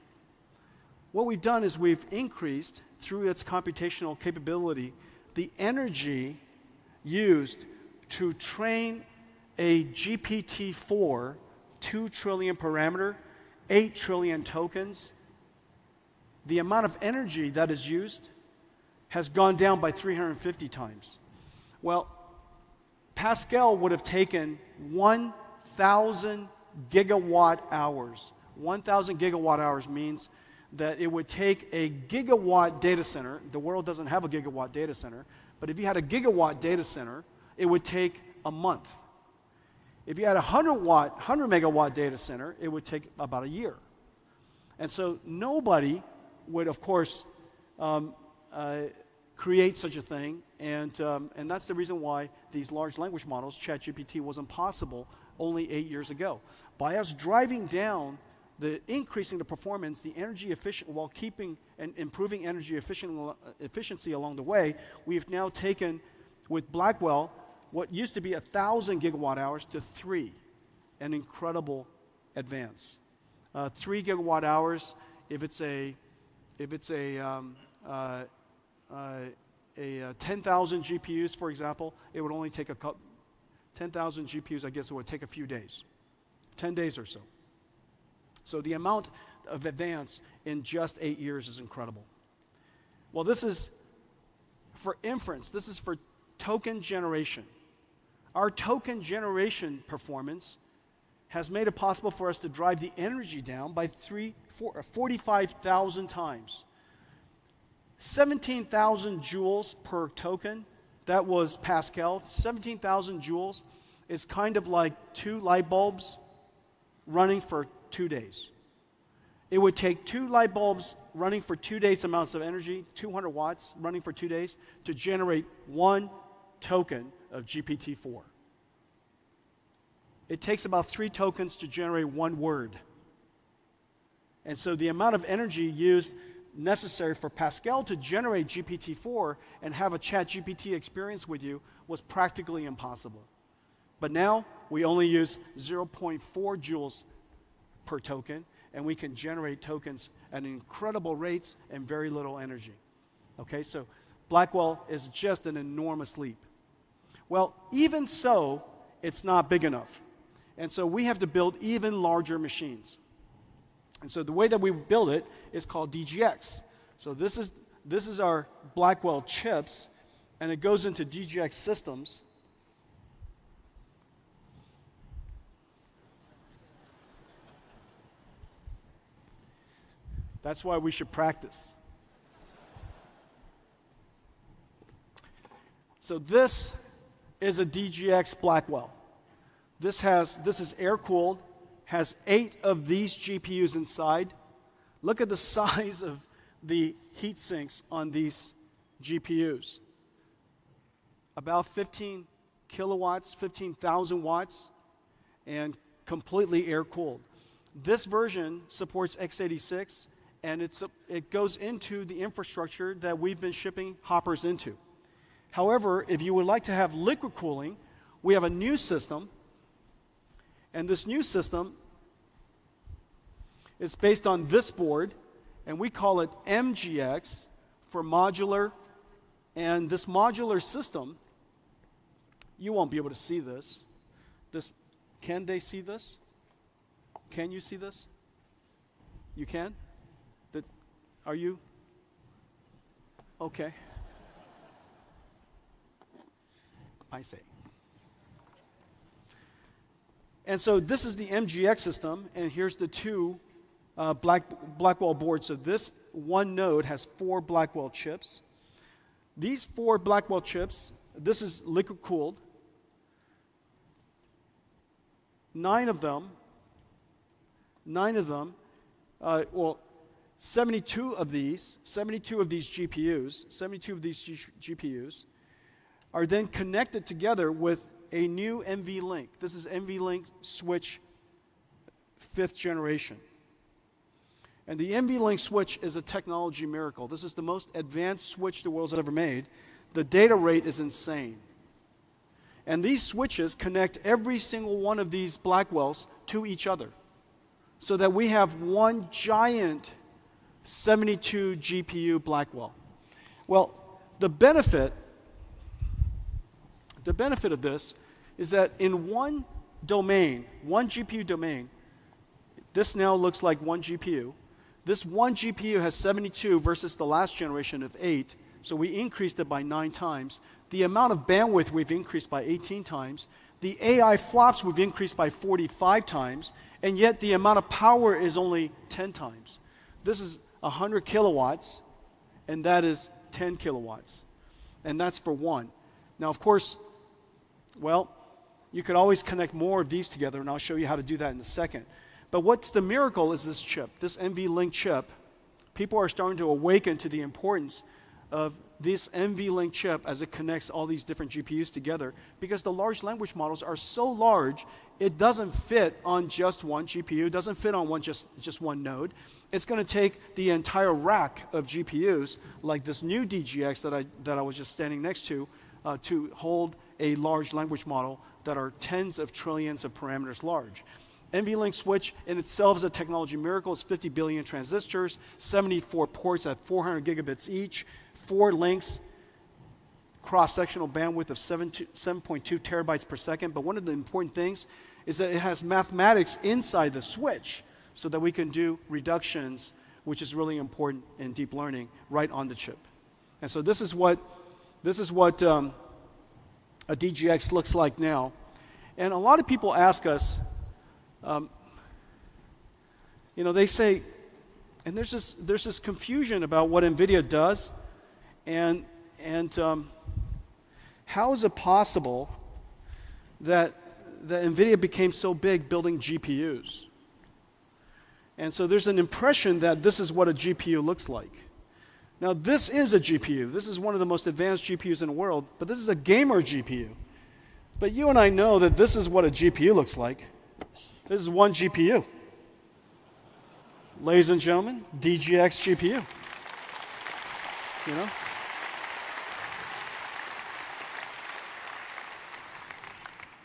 What we've done is we've increased, through its computational capability, the energy used to train a GPT-4 2 trillion parameter, 8 trillion tokens. The amount of energy that is used has gone down by 350 times. Well, Pascal would have taken 1,000 gigawatt hours. 1,000 gigawatt hours means that it would take a gigawatt data center. The world doesn't have a gigawatt data center, but if you had a gigawatt data center, it would take a month. If you had a 100 megawatt data center, it would take about a year. And so nobody would, of course, create such a thing, and that's the reason why these large language models, ChatGPT, wasn't possible only 8 years ago. By us driving down increasing the performance, the energy efficient, while keeping and improving energy efficiency along the way, we've now taken, with Blackwell, what used to be 1,000 gigawatt hours to 3, an incredible advance. 3 gigawatt hours, if it's a 10,000 GPUs, for example, it would only take 10,000 GPUs, I guess it would take a few days, 10 days or so. So the amount of advance in just 8 years is incredible. Well, this is for inference. This is for token generation. Our token generation performance has made it possible for us to drive the energy down by 45,000 times. 17,000 joules per token, that was Pascal. 17,000 joules is kind of like 2 light bulbs running for 2 days. It would take 2 light bulbs running for 2 days amounts of energy, 200 watts running for 2 days, to generate 1 token of GPT-4. It takes about 3 tokens to generate 1 word. And so the amount of energy used necessary for Pascal to generate GPT-4 and have a ChatGPT experience with you was practically impossible. But now we only use 0.4 joules per token, and we can generate tokens at incredible rates and very little energy. Okay, so Blackwell is just an enormous leap. Well, even so, it's not big enough. And so we have to build even larger machines. And so the way that we build it is called DGX. So this is our Blackwell chips, and it goes into DGX systems. That's why we should practice. So this is a DGX Blackwell. This is air-cooled, has 8 of these GPUs inside. Look at the size of the heat sinks on these GPUs. About 15 kilowatts, 15,000 watts, and completely air-cooled. This version supports x86, and it goes into the infrastructure that we've been shipping Hoppers into. However, if you would like to have liquid cooling, we have a new system, and this new system is based on this board, and we call it MGX for modular. And this modular system, you won't be able to see this. Can they see this? Can you see this? You can? Are you? Okay. I say. And so this is the MGX system, and here's the 2 Blackwell boards. So this one node has 4 Blackwell chips. These 4 Blackwell chips, this is liquid cooled. 9 of them 72 of these GPUs are then connected together with a new NVLink. This is NVLink switch 5th generation. And the NVLink switch is a technology miracle. This is the most advanced switch the world's ever made. The data rate is insane. And these switches connect every single one of these Blackwells to each other, so that we have one giant 72 GPU Blackwell. Well, the benefit of this is that in one domain, one GPU domain, this now looks like one GPU. This one GPU has 72 versus the last generation of 8, so we increased it by 9 times. The amount of bandwidth we've increased by 18 times. The AI flops we've increased by 45 times, and yet the amount of power is only 10 times. This is 100 kilowatts, and that is 10 kilowatts. And that's for one. Now, of course, well, you could always connect more of these together, and I'll show you how to do that in a second. But what's the miracle is this chip, this NVLink chip. People are starting to awaken to the importance of this NVLink chip as it connects all these different GPUs together, because the large language models are so large, it doesn't fit on just one GPU, doesn't fit on just one node. It's going to take the entire rack of GPUs, like this new DGX that I was just standing next to hold a large language model that are tens of trillions of parameters large. NVLink switch in itself is a technology miracle. It's 50 billion transistors, 74 ports at 400 gigabits each, 4 links, cross-sectional bandwidth of 7.2 terabytes per second. But one of the important things is that it has mathematics inside the switch so that we can do reductions, which is really important in deep learning, right on the chip. And so this is what a DGX looks like now. And a lot of people ask us, they say, and there's this confusion about what NVIDIA does, and how is it possible that NVIDIA became so big building GPUs? And so there's an impression that this is what a GPU looks like. Now, this is a GPU. This is one of the most advanced GPUs in the world, but this is a gamer GPU. But you and I know that this is what a GPU looks like. This is one GPU. Ladies and gentlemen, DGX GPU.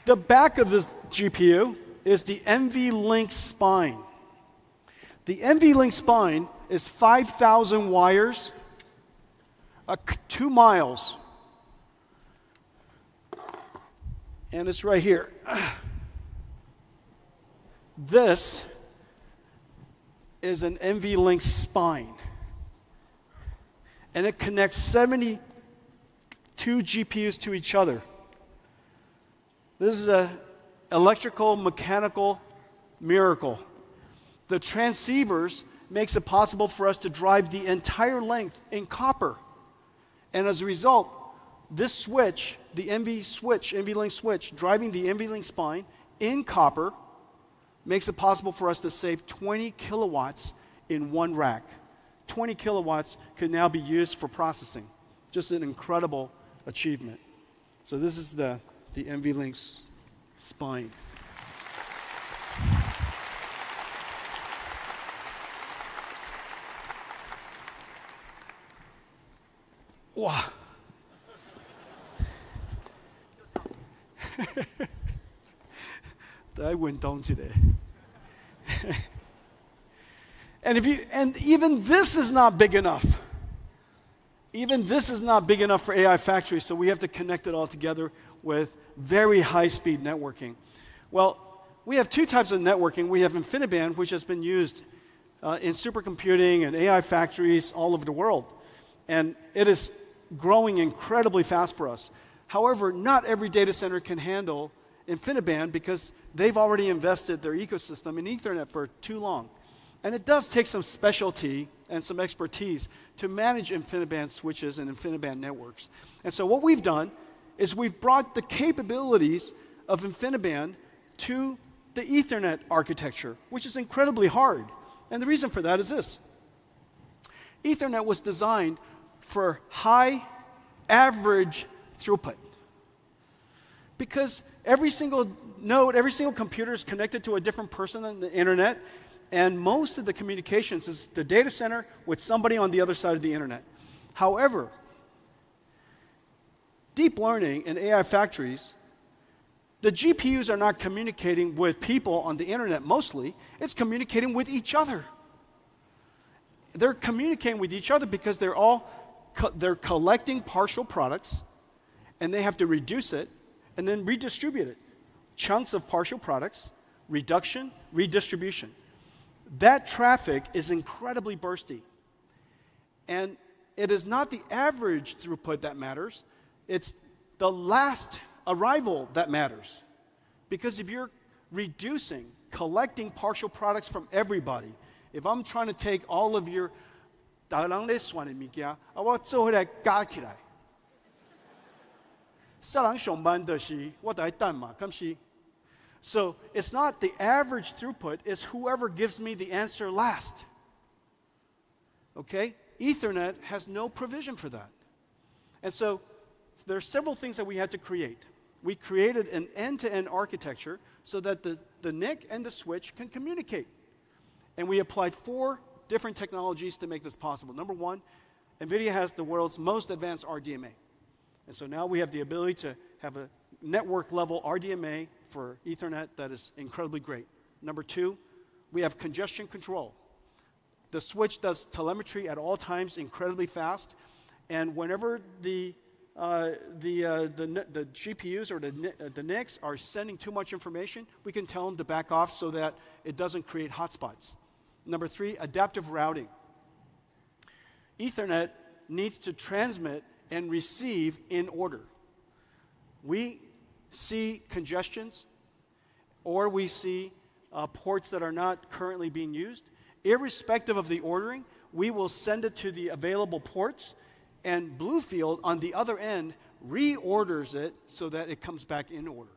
The back of this GPU is the NVLink spine. The NVLink spine is 5,000 wires, 2 miles. And it's right here. This is an NVLink spine. And it connects 72 GPUs to each other. This is an electrical, mechanical miracle. The transceivers makes it possible for us to drive the entire length in copper. And as a result, this switch, the NVLink switch, driving the NVLink spine in copper, makes it possible for us to save 20 kilowatts in one rack. 20 kilowatts could now be used for processing. Just an incredible achievement. So this is the NVLink spine. Wow. I went down today. And even this is not big enough. Even this is not big enough for AI factories, so we have to connect it all together with very high-speed networking. Well, we have 2 types of networking. We have InfiniBand, which has been used in supercomputing and AI factories all over the world. And it is growing incredibly fast for us. However, not every data center can handle InfiniBand because they've already invested their ecosystem in Ethernet for too long. And it does take some specialty and some expertise to manage InfiniBand switches and InfiniBand networks. And so what we've done is we've brought the capabilities of InfiniBand to the Ethernet architecture, which is incredibly hard. And the reason for that is this. Ethernet was designed for high average throughput. Because every single node, every single computer is connected to a different person on the internet, and most of the communications is the data center with somebody on the other side of the internet. However, deep learning and AI factories, the GPUs are not communicating with people on the internet mostly, it's communicating with each other. They're communicating with each other because they're collecting partial products, and they have to reduce it and then redistribute it. Chunks of partial products, reduction, redistribution. That traffic is incredibly bursty. And it is not the average throughput that matters, it's the last arrival that matters. Because if you're reducing, collecting partial products from everybody, if I'm trying to take all of your so it's not the average throughput, it's whoever gives me the answer last. Okay? Ethernet has no provision for that. And so there are several things that we had to create. We created an end-to-end architecture so that the NIC and the switch can communicate. And we applied 4 different technologies to make this possible. Number one, Nvidia has the world's most advanced RDMA. And so now we have the ability to have a network-level RDMA for Ethernet that is incredibly great. Number 2, we have congestion control. The switch does telemetry at all times incredibly fast, and whenever the GPUs or the NICs are sending too much information, we can tell them to back off so that it doesn't create hotspots. Number 3, adaptive routing. Ethernet needs to transmit and receive in order. We see congestions, or we see ports that are not currently being used. Irrespective of the ordering, we will send it to the available ports, and Bluefield on the other end reorders it so that it comes back in order.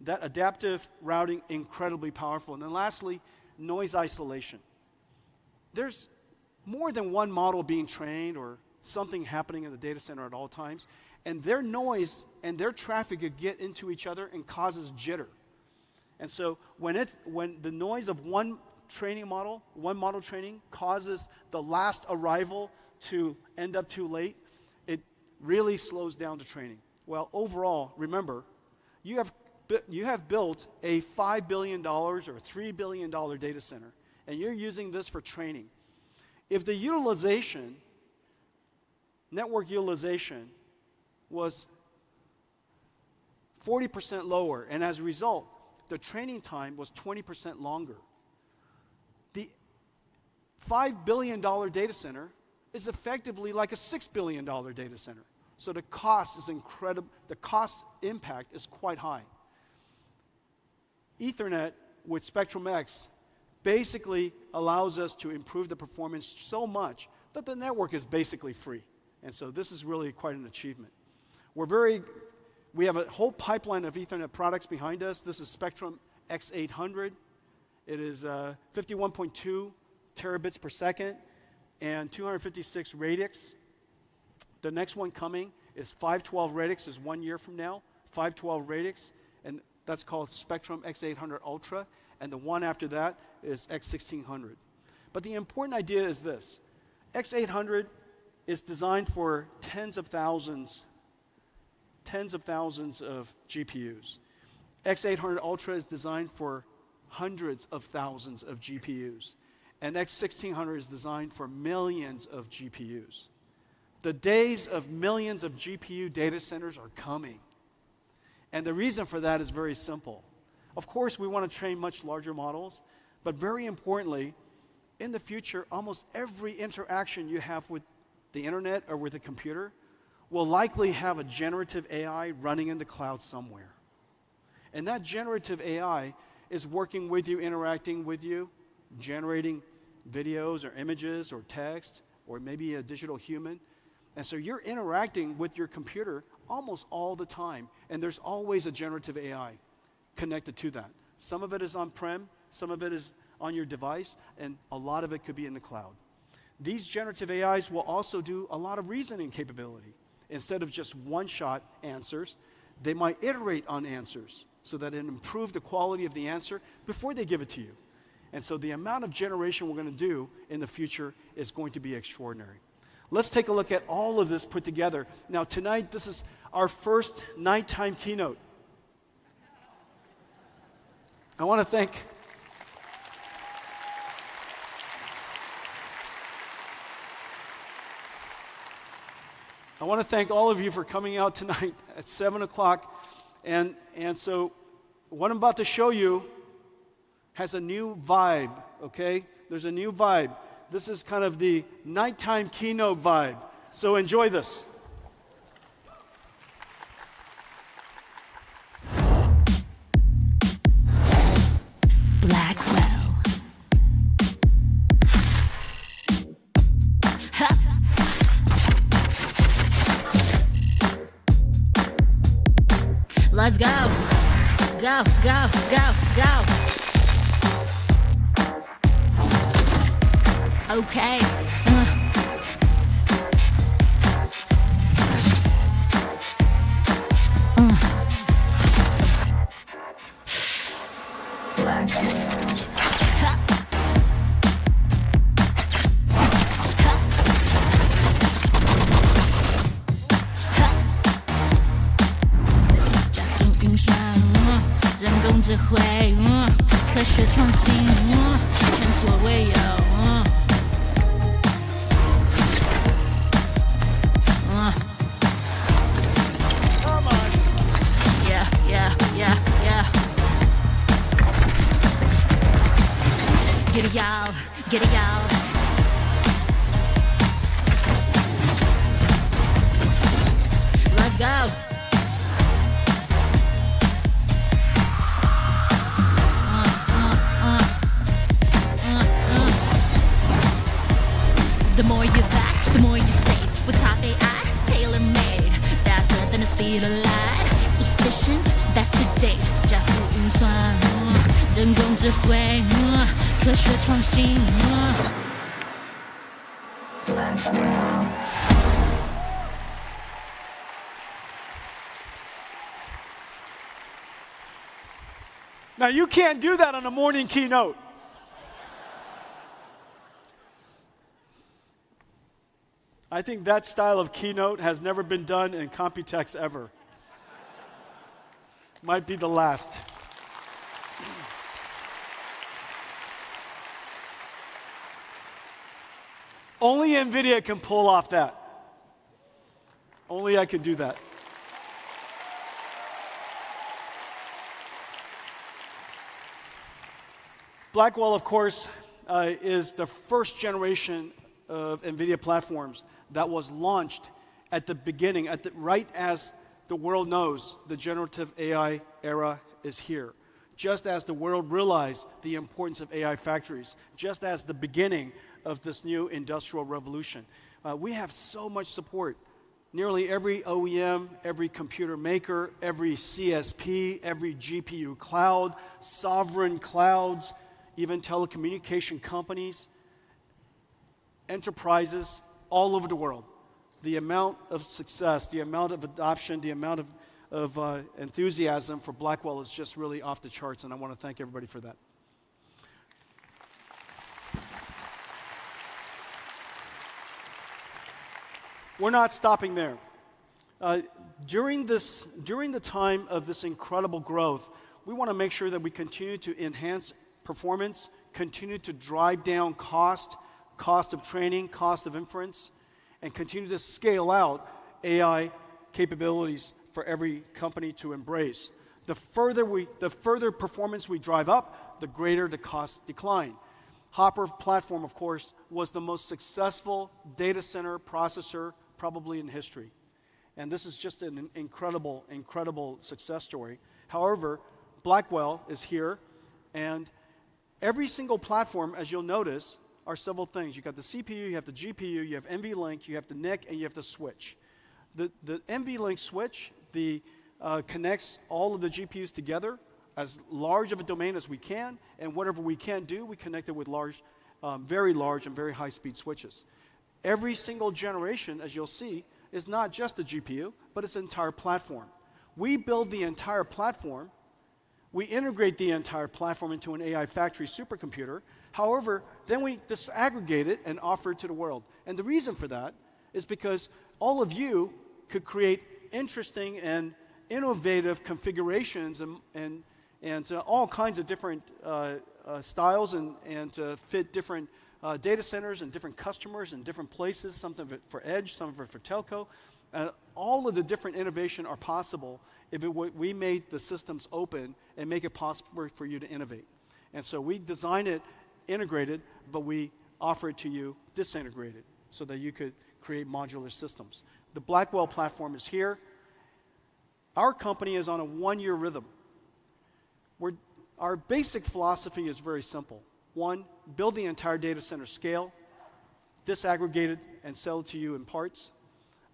That adaptive routing, incredibly powerful. And then lastly, noise isolation. There's more than one model being trained or something happening in the data center at all times, and their noise and their traffic could get into each other and causes jitter. And so when the noise of one model training causes the last arrival to end up too late, it really slows down the training. Well, overall, remember, you have built a $5 billion or $3 billion data center, and you're using this for training. If the utilization, network utilization, was 40% lower, and as a result, the training time was 20% longer, the $5 billion data center is effectively like a $6 billion data center. So the cost is incredible. The cost impact is quite high. Ethernet with Spectrum X basically allows us to improve the performance so much that the network is basically free. And so this is really quite an achievement. We have a whole pipeline of Ethernet products behind us. This is Spectrum X800. It is 51.2 terabits per second and 256 radix. The next one coming is 512 radix, is 1 year from now, 512 radix, and that's called Spectrum X800 Ultra, and the one after that is X1600. But the important idea is this. X800 is designed for tens of thousands of GPUs. X800 Ultra is designed for hundreds of thousands of GPUs. And X1600 is designed for millions of GPUs. The days of millions of GPU data centers are coming. And the reason for that is very simple. Of course, we want to train much larger models, but very importantly, in the future, almost every interaction you have with the internet or with a computer will likely have a generative AI running in the cloud somewhere. And that generative AI is working with you, interacting with you, generating videos or images or text or maybe a digital human. And so you're interacting with your computer almost all the time, and there's always a generative AI connected to that. Some of it is on-prem, some of it is on your device, and a lot of it could be in the cloud. These generative AIs will also do a lot of reasoning capability. Instead of just one-shot answers, they might iterate on answers so that it improves the quality of the answer before they give it to you. And so the amount of generation we're going to do in the future is going to be extraordinary. Let's take a look at all of this put together. Now tonight, this is our first nighttime keynote. I want to thank all of you for coming out tonight at 7 o'clock. And so what I'm about to show you has a new vibe, okay? There's a new vibe. This is kind of the nighttime keynote vibe. So enjoy this. Blackwell. Let's go. Go, go, go, go. Okay.人工智慧，科学创新，前所未有。Yeah, yeah, yeah, yeah. Get it, y'all. Get it, y'all. Let's go. The more you buy, the more you save. With top AI, tailor-made, faster than the speed of light. Efficient, best to date. 加速运算，人工智慧，科学创新。Now you can't do that on a morning keynote. I think that style of keynote has never been done in Computex ever. Might be the last. Only Nvidia can pull off that. Only I can do that. Blackwell, of course, is the first generation of Nvidia platforms that was launched at the beginning, right as the world knows the generative AI era is here. Just as the world realized the importance of AI factories, just as the beginning of this new industrial revolution. We have so much support. Nearly every OEM, every computer maker, every CSP, every GPU cloud, sovereign clouds, even telecommunication companies, enterprises all over the world. The amount of success, the amount of adoption, the amount of enthusiasm for Blackwell is just really off the charts, and I want to thank everybody for that. We're not stopping there. During the time of this incredible growth, we want to make sure that we continue to enhance performance, continue to drive down cost of training, cost of inference, and continue to scale out AI capabilities for every company to embrace. The further performance we drive up, the greater the cost decline. Hopper platform, of course, was the most successful data center processor probably in history. And this is just an incredible, incredible success story. However, Blackwell is here, and every single platform, as you'll notice, are several things. You got the CPU, you have the GPU, you have NVLink, you have the NIC, and you have the switch. The NVLink switch connects all of the GPUs together as large of a domain as we can, and whatever we can't do, we connect it with large, very large and very high-speed switches. Every single generation, as you'll see, is not just a GPU, but it's an entire platform. We build the entire platform. We integrate the entire platform into an AI factory supercomputer. However, then we disaggregate it and offer it to the world. And the reason for that is because all of you could create interesting and innovative configurations and all kinds of different styles and to fit different data centers and different customers and different places, some of it for edge, some of it for telco. And all of the different innovation are possible if we made the systems open and make it possible for you to innovate. And so we design it integrated, but we offer it to you disintegrated so that you could create modular systems. The Blackwell platform is here. Our company is on a 1-year rhythm. Our basic philosophy is very simple. 1, build the entire data center scale, disaggregate it, and sell it to you in parts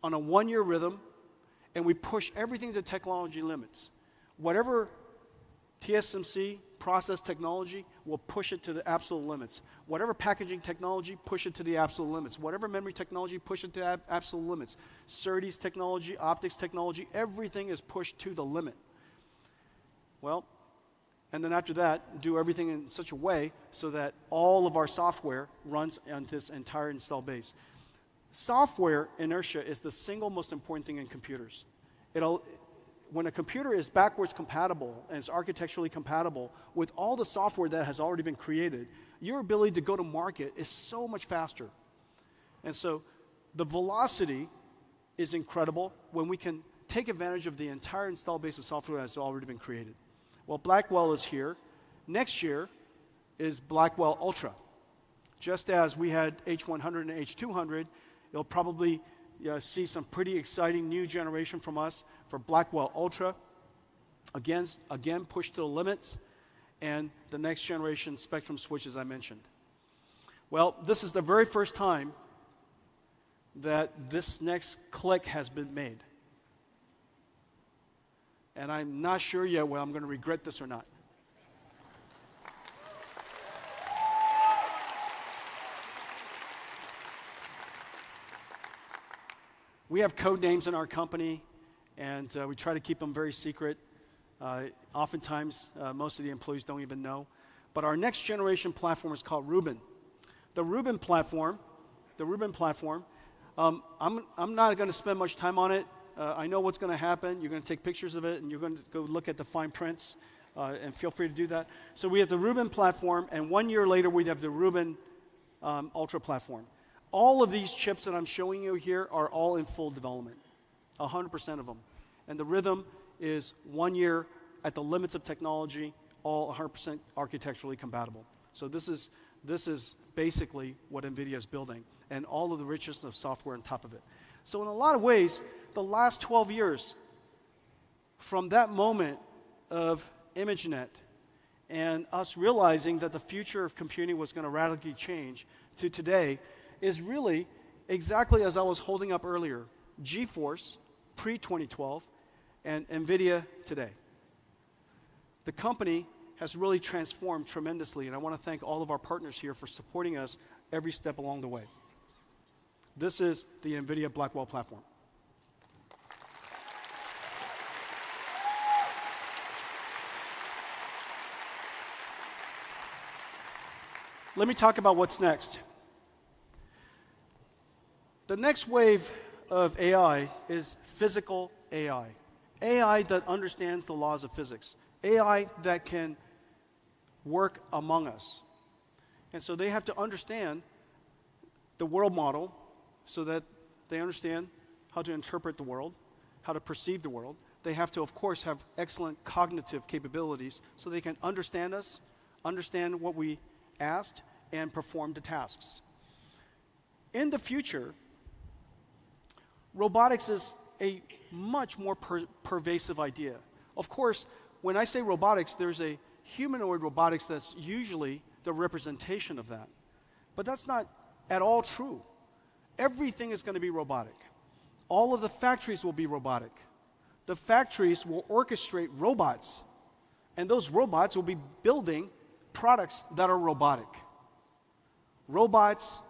on a 1-year rhythm, and we push everything to technology limits. Whatever TSMC process technology, we'll push it to the absolute limits. Whatever packaging technology, push it to the absolute limits. Whatever memory technology, push it to absolute limits. SerDes technology, optics technology, everything is pushed to the limit. Well, and then after that, do everything in such a way so that all of our software runs on this entire install base. Software inertia is the single most important thing in computers. When a computer is backwards compatible and is architecturally compatible with all the software that has already been created, your ability to go to market is so much faster. And so the velocity is incredible when we can take advantage of the entire install base of software that has already been created. Well, Blackwell is here. Next year is Blackwell Ultra. Just as we had H100 and H200, you'll probably see some pretty exciting new generation from us for Blackwell Ultra. Again, pushed to the limits, and the next generation Spectrum switches I mentioned. Well, this is the very first time that this next click has been made. And I'm not sure yet whether I'm going to regret this or not. We have code names in our company, and we try to keep them very secret. Oftentimes, most of the employees don't even know. But our next generation platform is called Rubin. The Rubin platform, I'm not going to spend much time on it. I know what's going to happen. You're going to take pictures of it, and you're going to go look at the fine prints, and feel free to do that. So we have the Rubin platform, and 1 year later, we have the Rubin Ultra platform. All of these chips that I'm showing you here are all in full development, 100% of them. And the rhythm is 1 year at the limits of technology, all 100% architecturally compatible. So this is basically what NVIDIA is building, and all of the richness of software on top of it. So in a lot of ways, the last 12 years, from that moment of ImageNet and us realizing that the future of computing was going to radically change to today, is really exactly as I was holding up earlier, GeForce pre-2012 and NVIDIA today. The company has really transformed tremendously, and I want to thank all of our partners here for supporting us every step along the way. This is the NVIDIA Blackwell platform. Let me talk about what's next. The next wave of AI is physical AI. AI that understands the laws of physics. AI that can work among us. And so they have to understand the world model so that they understand how to interpret the world, how to perceive the world. They have to, of course, have excellent cognitive capabilities so they can understand us, understand what we asked, and perform the tasks. In the future, robotics is a much more pervasive idea. Of course, when I say robotics, there's a humanoid robotics that's usually the representation of that. But that's not at all true. Everything is going to be robotic. All of the factories will be robotic. The factories will orchestrate robots And those robots will be building products that are robotic. Robots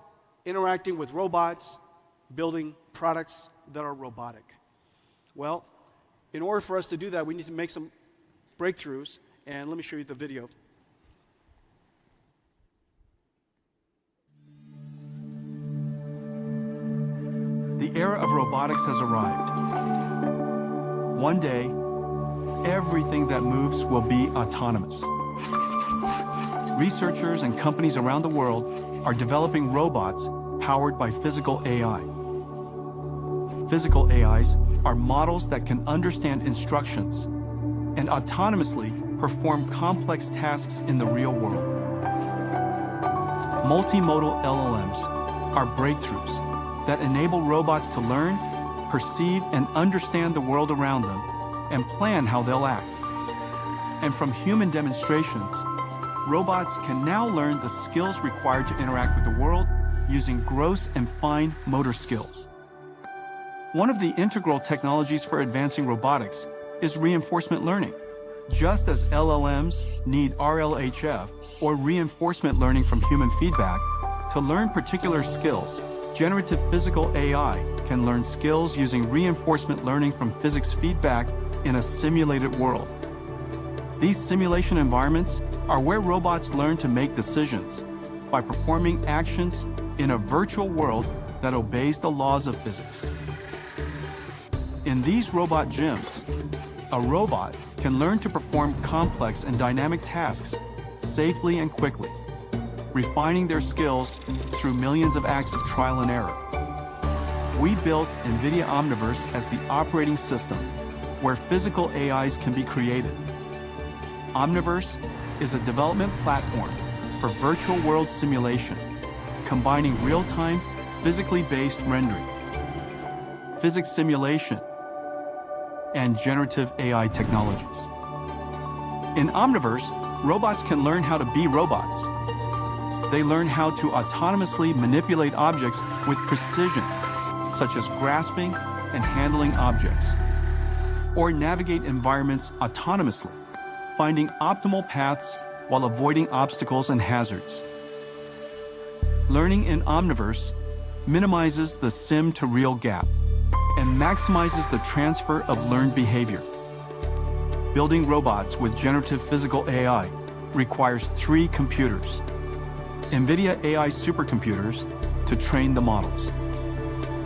interacting with robots, building products that are robotic. Well, in order for us to do that, we need to make some breakthroughs, and let me show you the video. The era of robotics has arrived. One day, everything that moves will be autonomous. Researchers and companies around the world are developing robots powered by physical AI. Physical AIs are models that can understand instructions and autonomously perform complex tasks in the real world. Multimodal LLMs are breakthroughs that enable robots to learn, perceive, and understand the world around them and plan how they'll act. And from human demonstrations, robots can now learn the skills required to interact with the world using gross and fine motor skills. One of the integral technologies for advancing robotics is reinforcement learning. Just as LLMs need RLHF, or reinforcement learning from human feedback, to learn particular skills, generative physical AI can learn skills using reinforcement learning from physics feedback in a simulated world. These simulation environments are where robots learn to make decisions by performing actions in a virtual world that obeys the laws of physics. In these robot gyms, a robot can learn to perform complex and dynamic tasks safely and quickly, refining their skills through millions of acts of trial and error. We built Nvidia Omniverse as the operating system where physical AIs can be created. Omniverse is a development platform for virtual world simulation, combining real-time, physically based rendering, physics simulation, and generative AI technologies. In Omniverse, robots can learn how to be robots. They learn how to autonomously manipulate objects with precision, such as grasping and handling objects, or navigate environments autonomously, finding optimal paths while avoiding obstacles and hazards. Learning in Omniverse minimizes the sim-to-real gap and maximizes the transfer of learned behavior. Building robots with generative physical AI requires 3 computers: NVIDIA AI supercomputers to train the models,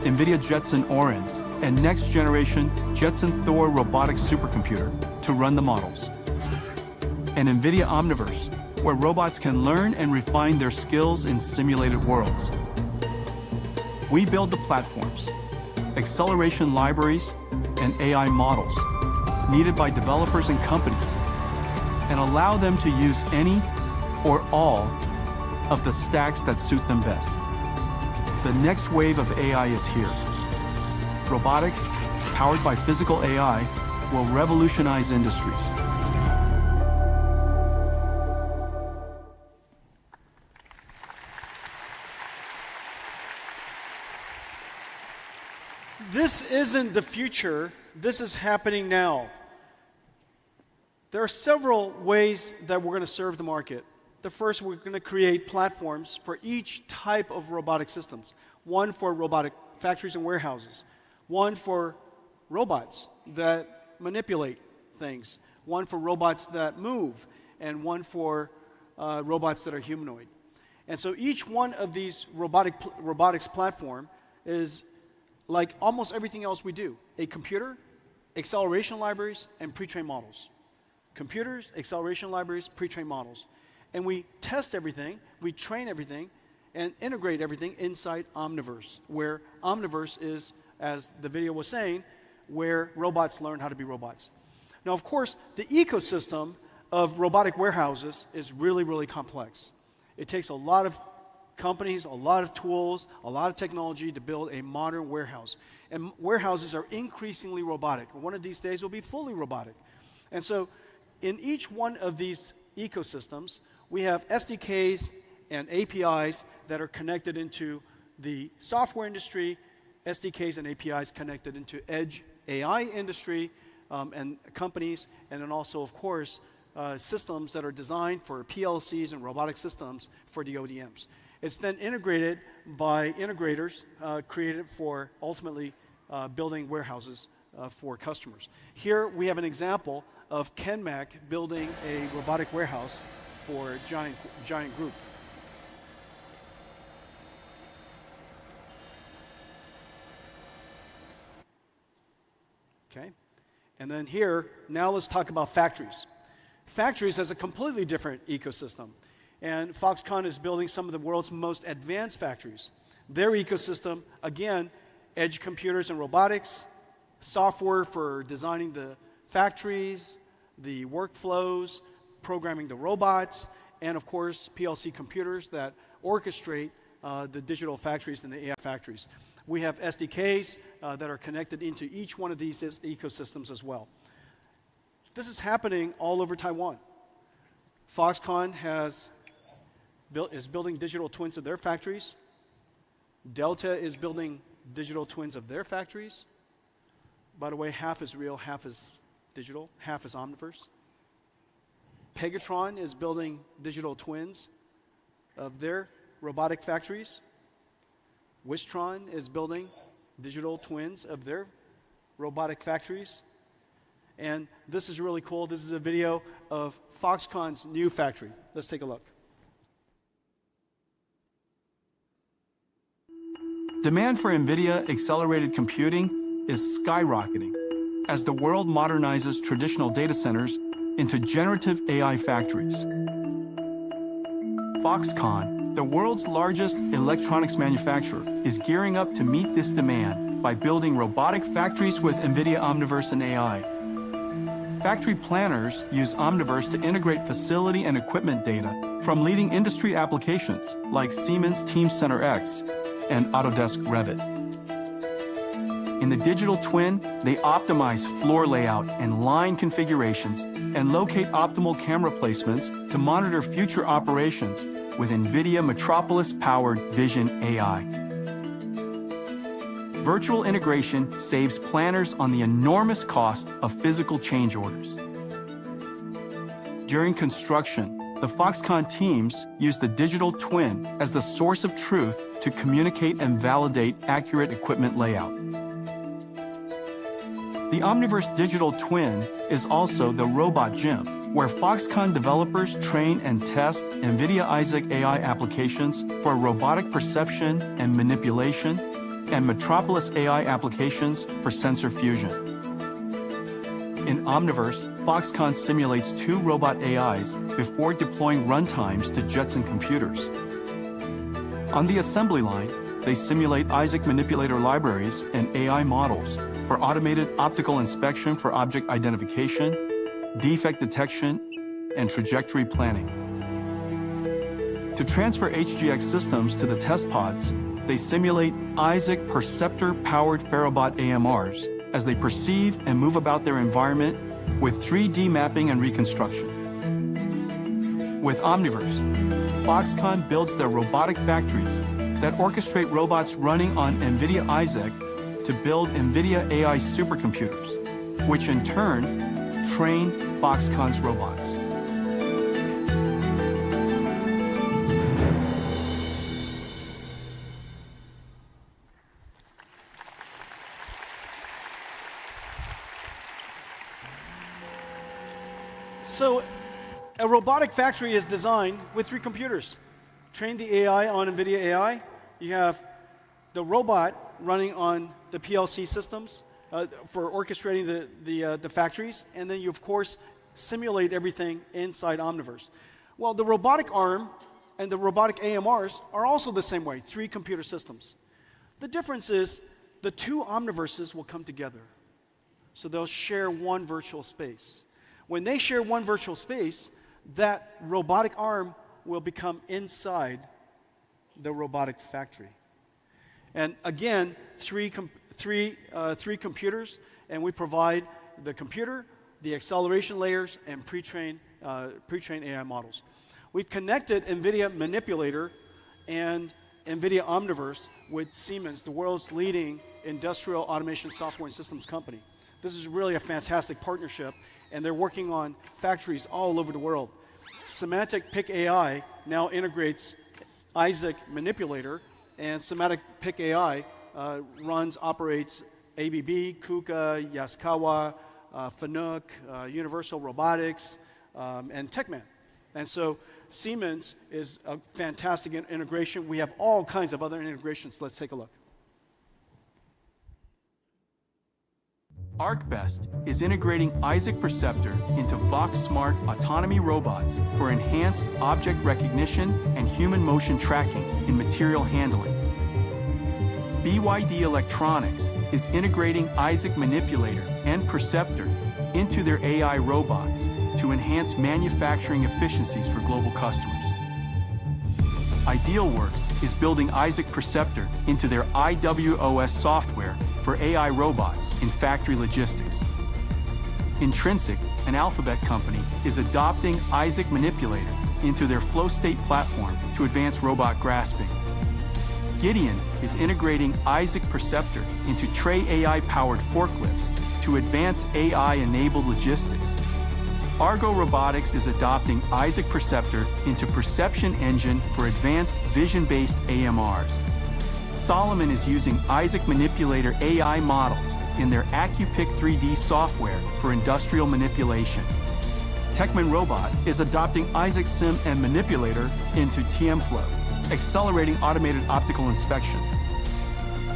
NVIDIA Jetson Orin and next-generation Jetson Thor robotics supercomputer to run the models, and NVIDIA Omniverse, where robots can learn and refine their skills in simulated worlds. We build the platforms, acceleration libraries, and AI models needed by developers and companies, and allow them to use any or all of the stacks that suit them best. The next wave of AI is here. Robotics, powered by physical AI, will revolutionize industries. This isn't the future, this is happening now. There are several ways that we're going to serve the market. The first, we're going to create platforms for each type of robotic systems. One for robotic factories and warehouses, one for robots that manipulate things, one for robots that move, and one for robots that are humanoid. And so each one of these robotics platform is like almost everything else we do: a computer, acceleration libraries, and pre-trained models. Computers, acceleration libraries, pre-trained models. And we test everything, we train everything, and integrate everything inside Omniverse, where Omniverse is, as the video was saying, where robots learn how to be robots. Now, of course, the ecosystem of robotic warehouses is really, really complex. It takes a lot of companies, a lot of tools, a lot of technology to build a modern warehouse. And warehouses are increasingly robotic. One of these days will be fully robotic. And so in each one of these ecosystems, we have SDKs and APIs that are connected into the software industry, SDKs and APIs connected into edge AI industry and companies, and then also, of course, systems that are designed for PLCs and robotic systems for the ODMs. It's then integrated by integrators created for ultimately building warehouses for customers. Here we have an example of Kenmac building a robotic warehouse for Giant Group. Okay, and then here, now let's talk about factories. Factories has a completely different ecosystem, and Foxconn is building some of the world's most advanced factories. Their ecosystem, again, edge computers and robotics, software for designing the factories, the workflows, programming the robots, and of course, PLC computers that orchestrate the digital factories and the AI factories. We have SDKs that are connected into each one of these ecosystems as well. This is happening all over Taiwan. Foxconn is building digital twins of their factories. Delta is building digital twins of their factories. By the way, half is real, half is digital, half is Omniverse. Pegatron is building digital twins of their robotic factories. Wistron is building digital twins of their robotic factories. And this is really cool. This is a video of Foxconn's new factory. Let's take a look. Demand for Nvidia accelerated computing is skyrocketing as the world modernizes traditional data centers into generative AI factories. Foxconn, the world's largest electronics manufacturer, is gearing up to meet this demand by building robotic factories with Nvidia Omniverse and AI. Factory planners use Omniverse to integrate facility and equipment data from leading industry applications like Siemens Teamcenter X and Autodesk Revit. In the digital twin, they optimize floor layout and line configurations and locate optimal camera placements to monitor future operations with NVIDIA Metropolis-powered Vision AI. Virtual integration saves planners on the enormous cost of physical change orders. During construction, the Foxconn teams use the digital twin as the source of truth to communicate and validate accurate equipment layout. The Omniverse digital twin is also the robot gym, where Foxconn developers train and test NVIDIA Isaac AI applications for robotic perception and manipulation, and Metropolis AI applications for sensor fusion. In Omniverse, Foxconn simulates 2 robot AIs before deploying runtimes to Jetson computers. On the assembly line, they simulate Isaac manipulator libraries and AI models for automated optical inspection for object identification, defect detection, and trajectory planning. To transfer HGX systems to the test pods, they simulate Isaac Perceptor-powered Ferrobot AMRs as they perceive and move about their environment with 3D mapping and reconstruction. With Omniverse, Foxconn builds their robotic factories that orchestrate robots running on NVIDIA Isaac to build NVIDIA AI supercomputers, which in turn train Foxconn's robots. So a robotic factory is designed with 3 computers. Train the AI on NVIDIA AI. You have the robot running on the PLC systems for orchestrating the factories. And then you, of course, simulate everything inside Omniverse. Well, the robotic arm and the robotic AMRs are also the same way, 3 computer systems. The difference is the 2 Omniverses will come together. So they'll share one virtual space. When they share one virtual space, that robotic arm will become inside the robotic factory. And again, three computers, and we provide the computer, the acceleration layers, and pre-trained AI models. We've connected NVIDIA Manipulator and NVIDIA Omniverse with Siemens, the world's leading industrial automation software and systems company. This is really a fantastic partnership, and they're working on factories all over the world. Semantic Pick AI now integrates Isaac Manipulator, and Semantic Pick AI operates ABB, KUKA, Yaskawa, Fanuc, Universal Robotics, and Techman. And so Siemens is a fantastic integration. We have all kinds of other integrations. Let's take a look. ArcBest is integrating Isaac Perceptor into Vox Smart autonomy robots for enhanced object recognition and human motion tracking in material handling. BYD Electronics is integrating Isaac Manipulator and Perceptor into their AI robots to enhance manufacturing efficiencies for global customers. IdealWorks is building Isaac Perceptor into their IWOS software for AI robots in factory logistics. Intrinsic, an Alphabet company, is adopting Isaac Manipulator into their flow state platform to advance robot grasping. Gideon is integrating Isaac Perceptor into Tray AI-powered forklifts to advance AI-enabled logistics. Argo Robotics is adopting Isaac Perceptor into Perception Engine for advanced vision-based AMRs. Solomon is using Isaac Manipulator AI models in their AccuPick 3D software for industrial manipulation. Techman Robot is adopting Isaac Sim and Manipulator into TMFlow, accelerating automated optical inspection.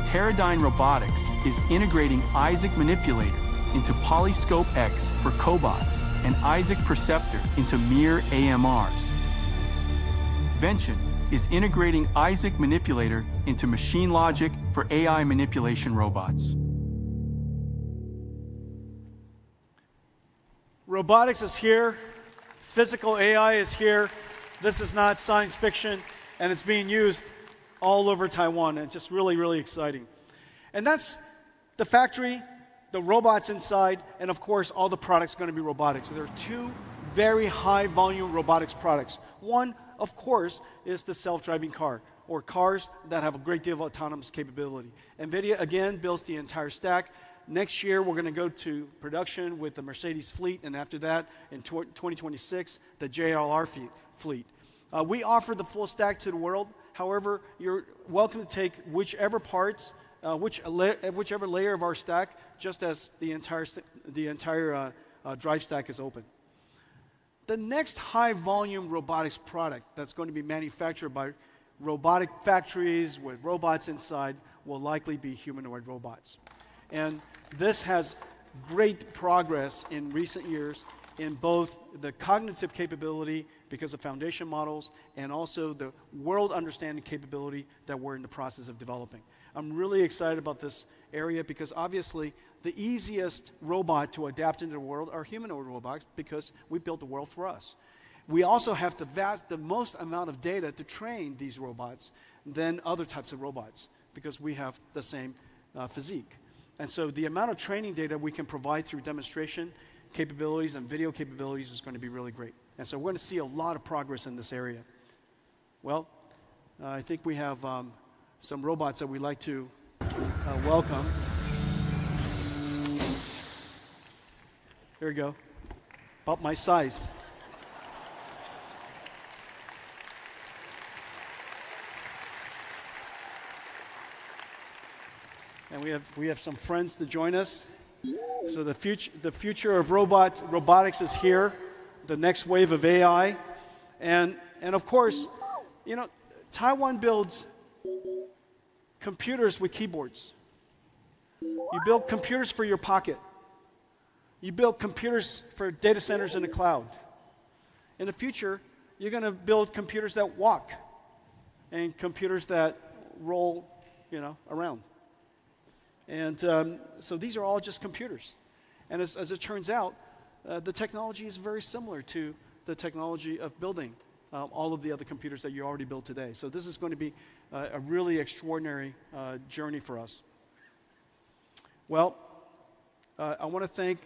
Teradyne Robotics is integrating Isaac Manipulator into Polyscope X for cobots and Isaac Perceptor into Mir AMRs. Vention is integrating Isaac Manipulator into Machine Logic for AI manipulation robots. Robotics is here. Physical AI is here. This is not science fiction, and it's being used all over Taiwan, and it's just really, really exciting. And that's the factory, the robots inside, and of course, all the products are going to be robotics. So there are two very high-volume robotics products. One, of course, is the self-driving car, or cars that have a great deal of autonomous capability. Nvidia, again, builds the entire stack. Next year, we're going to go to production with the Mercedes fleet, and after that, in 2026, the JLR fleet. We offer the full stack to the world. However, you're welcome to take whichever parts, whichever layer of our stack, just as the entire drive stack is open. The next high-volume robotics product that's going to be manufactured by robotic factories with robots inside will likely be humanoid robots. And this has great progress in recent years in both the cognitive capability because of foundation models and also the world understanding capability that we're in the process of developing. I'm really excited about this area because obviously the easiest robot to adapt into the world are humanoid robots because we built the world for us. We also have the most amount of data to train these robots than other types of robots because we have the same physique. And so the amount of training data we can provide through demonstration capabilities and video capabilities is going to be really great. And so we're going to see a lot of progress in this area. Well, I think we have some robots that we'd like to welcome. Here we go. About my size. And we have some friends to join us. So the future of robotics is here. The next wave of AI, and of course, you know, Taiwan builds computers with keyboards. You build computers for your pocket. You build computers for data centers in the cloud. In the future, you're going to build computers that walk and computers that roll, you know, around. And so these are all just computers. And as it turns out, the technology is very similar to the technology of building all of the other computers that you already built today. So this is going to be a really extraordinary journey for us. Well, I want to thank.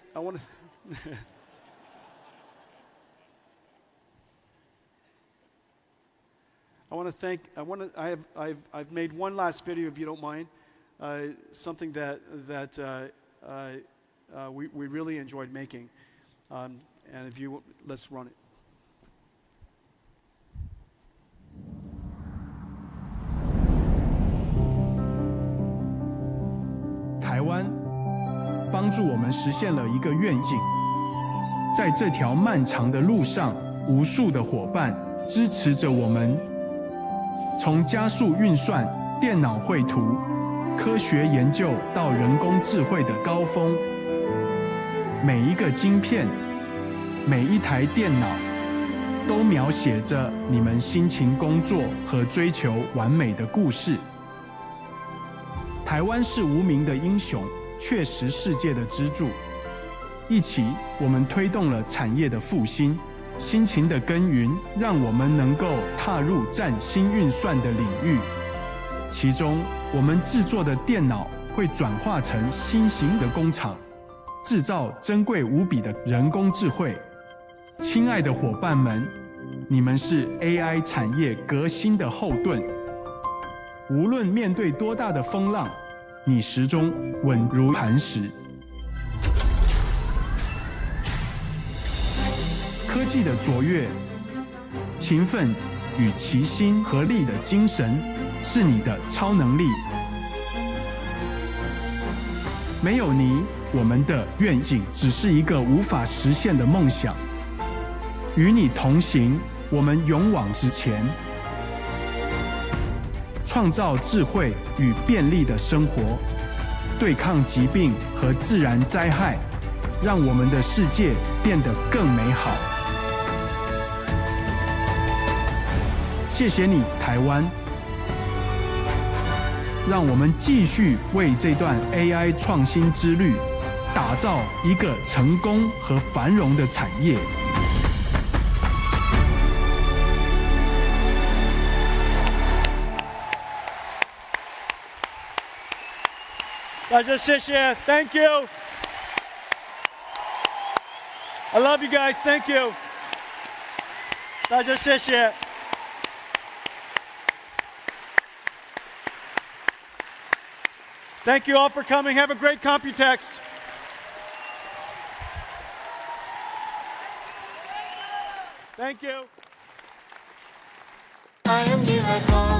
I've made one last video, if you don't mind. Something that we really enjoyed making. And if you let's run it. 台湾帮助我们实现了一个愿景，在这条漫长的路上，无数的伙伴支持着我们，从加速运算、电脑绘图、科学研究到人工智慧的高峰，每一个晶片、每一台电脑，都描写着你们辛勤工作和追求完美的故事。台湾是无名的英雄，却是世界的支柱。一起，我们推动了产业的复兴，辛勤的耕耘，让我们能够踏入崭新运算的领域。其中，我们制作的电脑会转化成新型的工厂，制造珍贵无比的人工智慧。亲爱的伙伴们，你们是 AI 产业革新的后盾。无论面对多大的风浪，你始终稳如磐石。科技的卓越、勤奋与齐心合力的精神，是你的超能力。没有你，我们的愿景只是一个无法实现的梦想。与你同行，我们勇往直前。创造智慧与便利的生活，对抗疾病和自然灾害，让我们的世界变得更美好。谢谢你，台湾。让我们继续为这段 AI 创新之旅，打造一个成功和繁荣的产业。大家谢谢 ，Thank you. I love you guys. Thank you. 大家谢谢。Thank you all for coming. Have a great Computext. Thank you. I am here at home.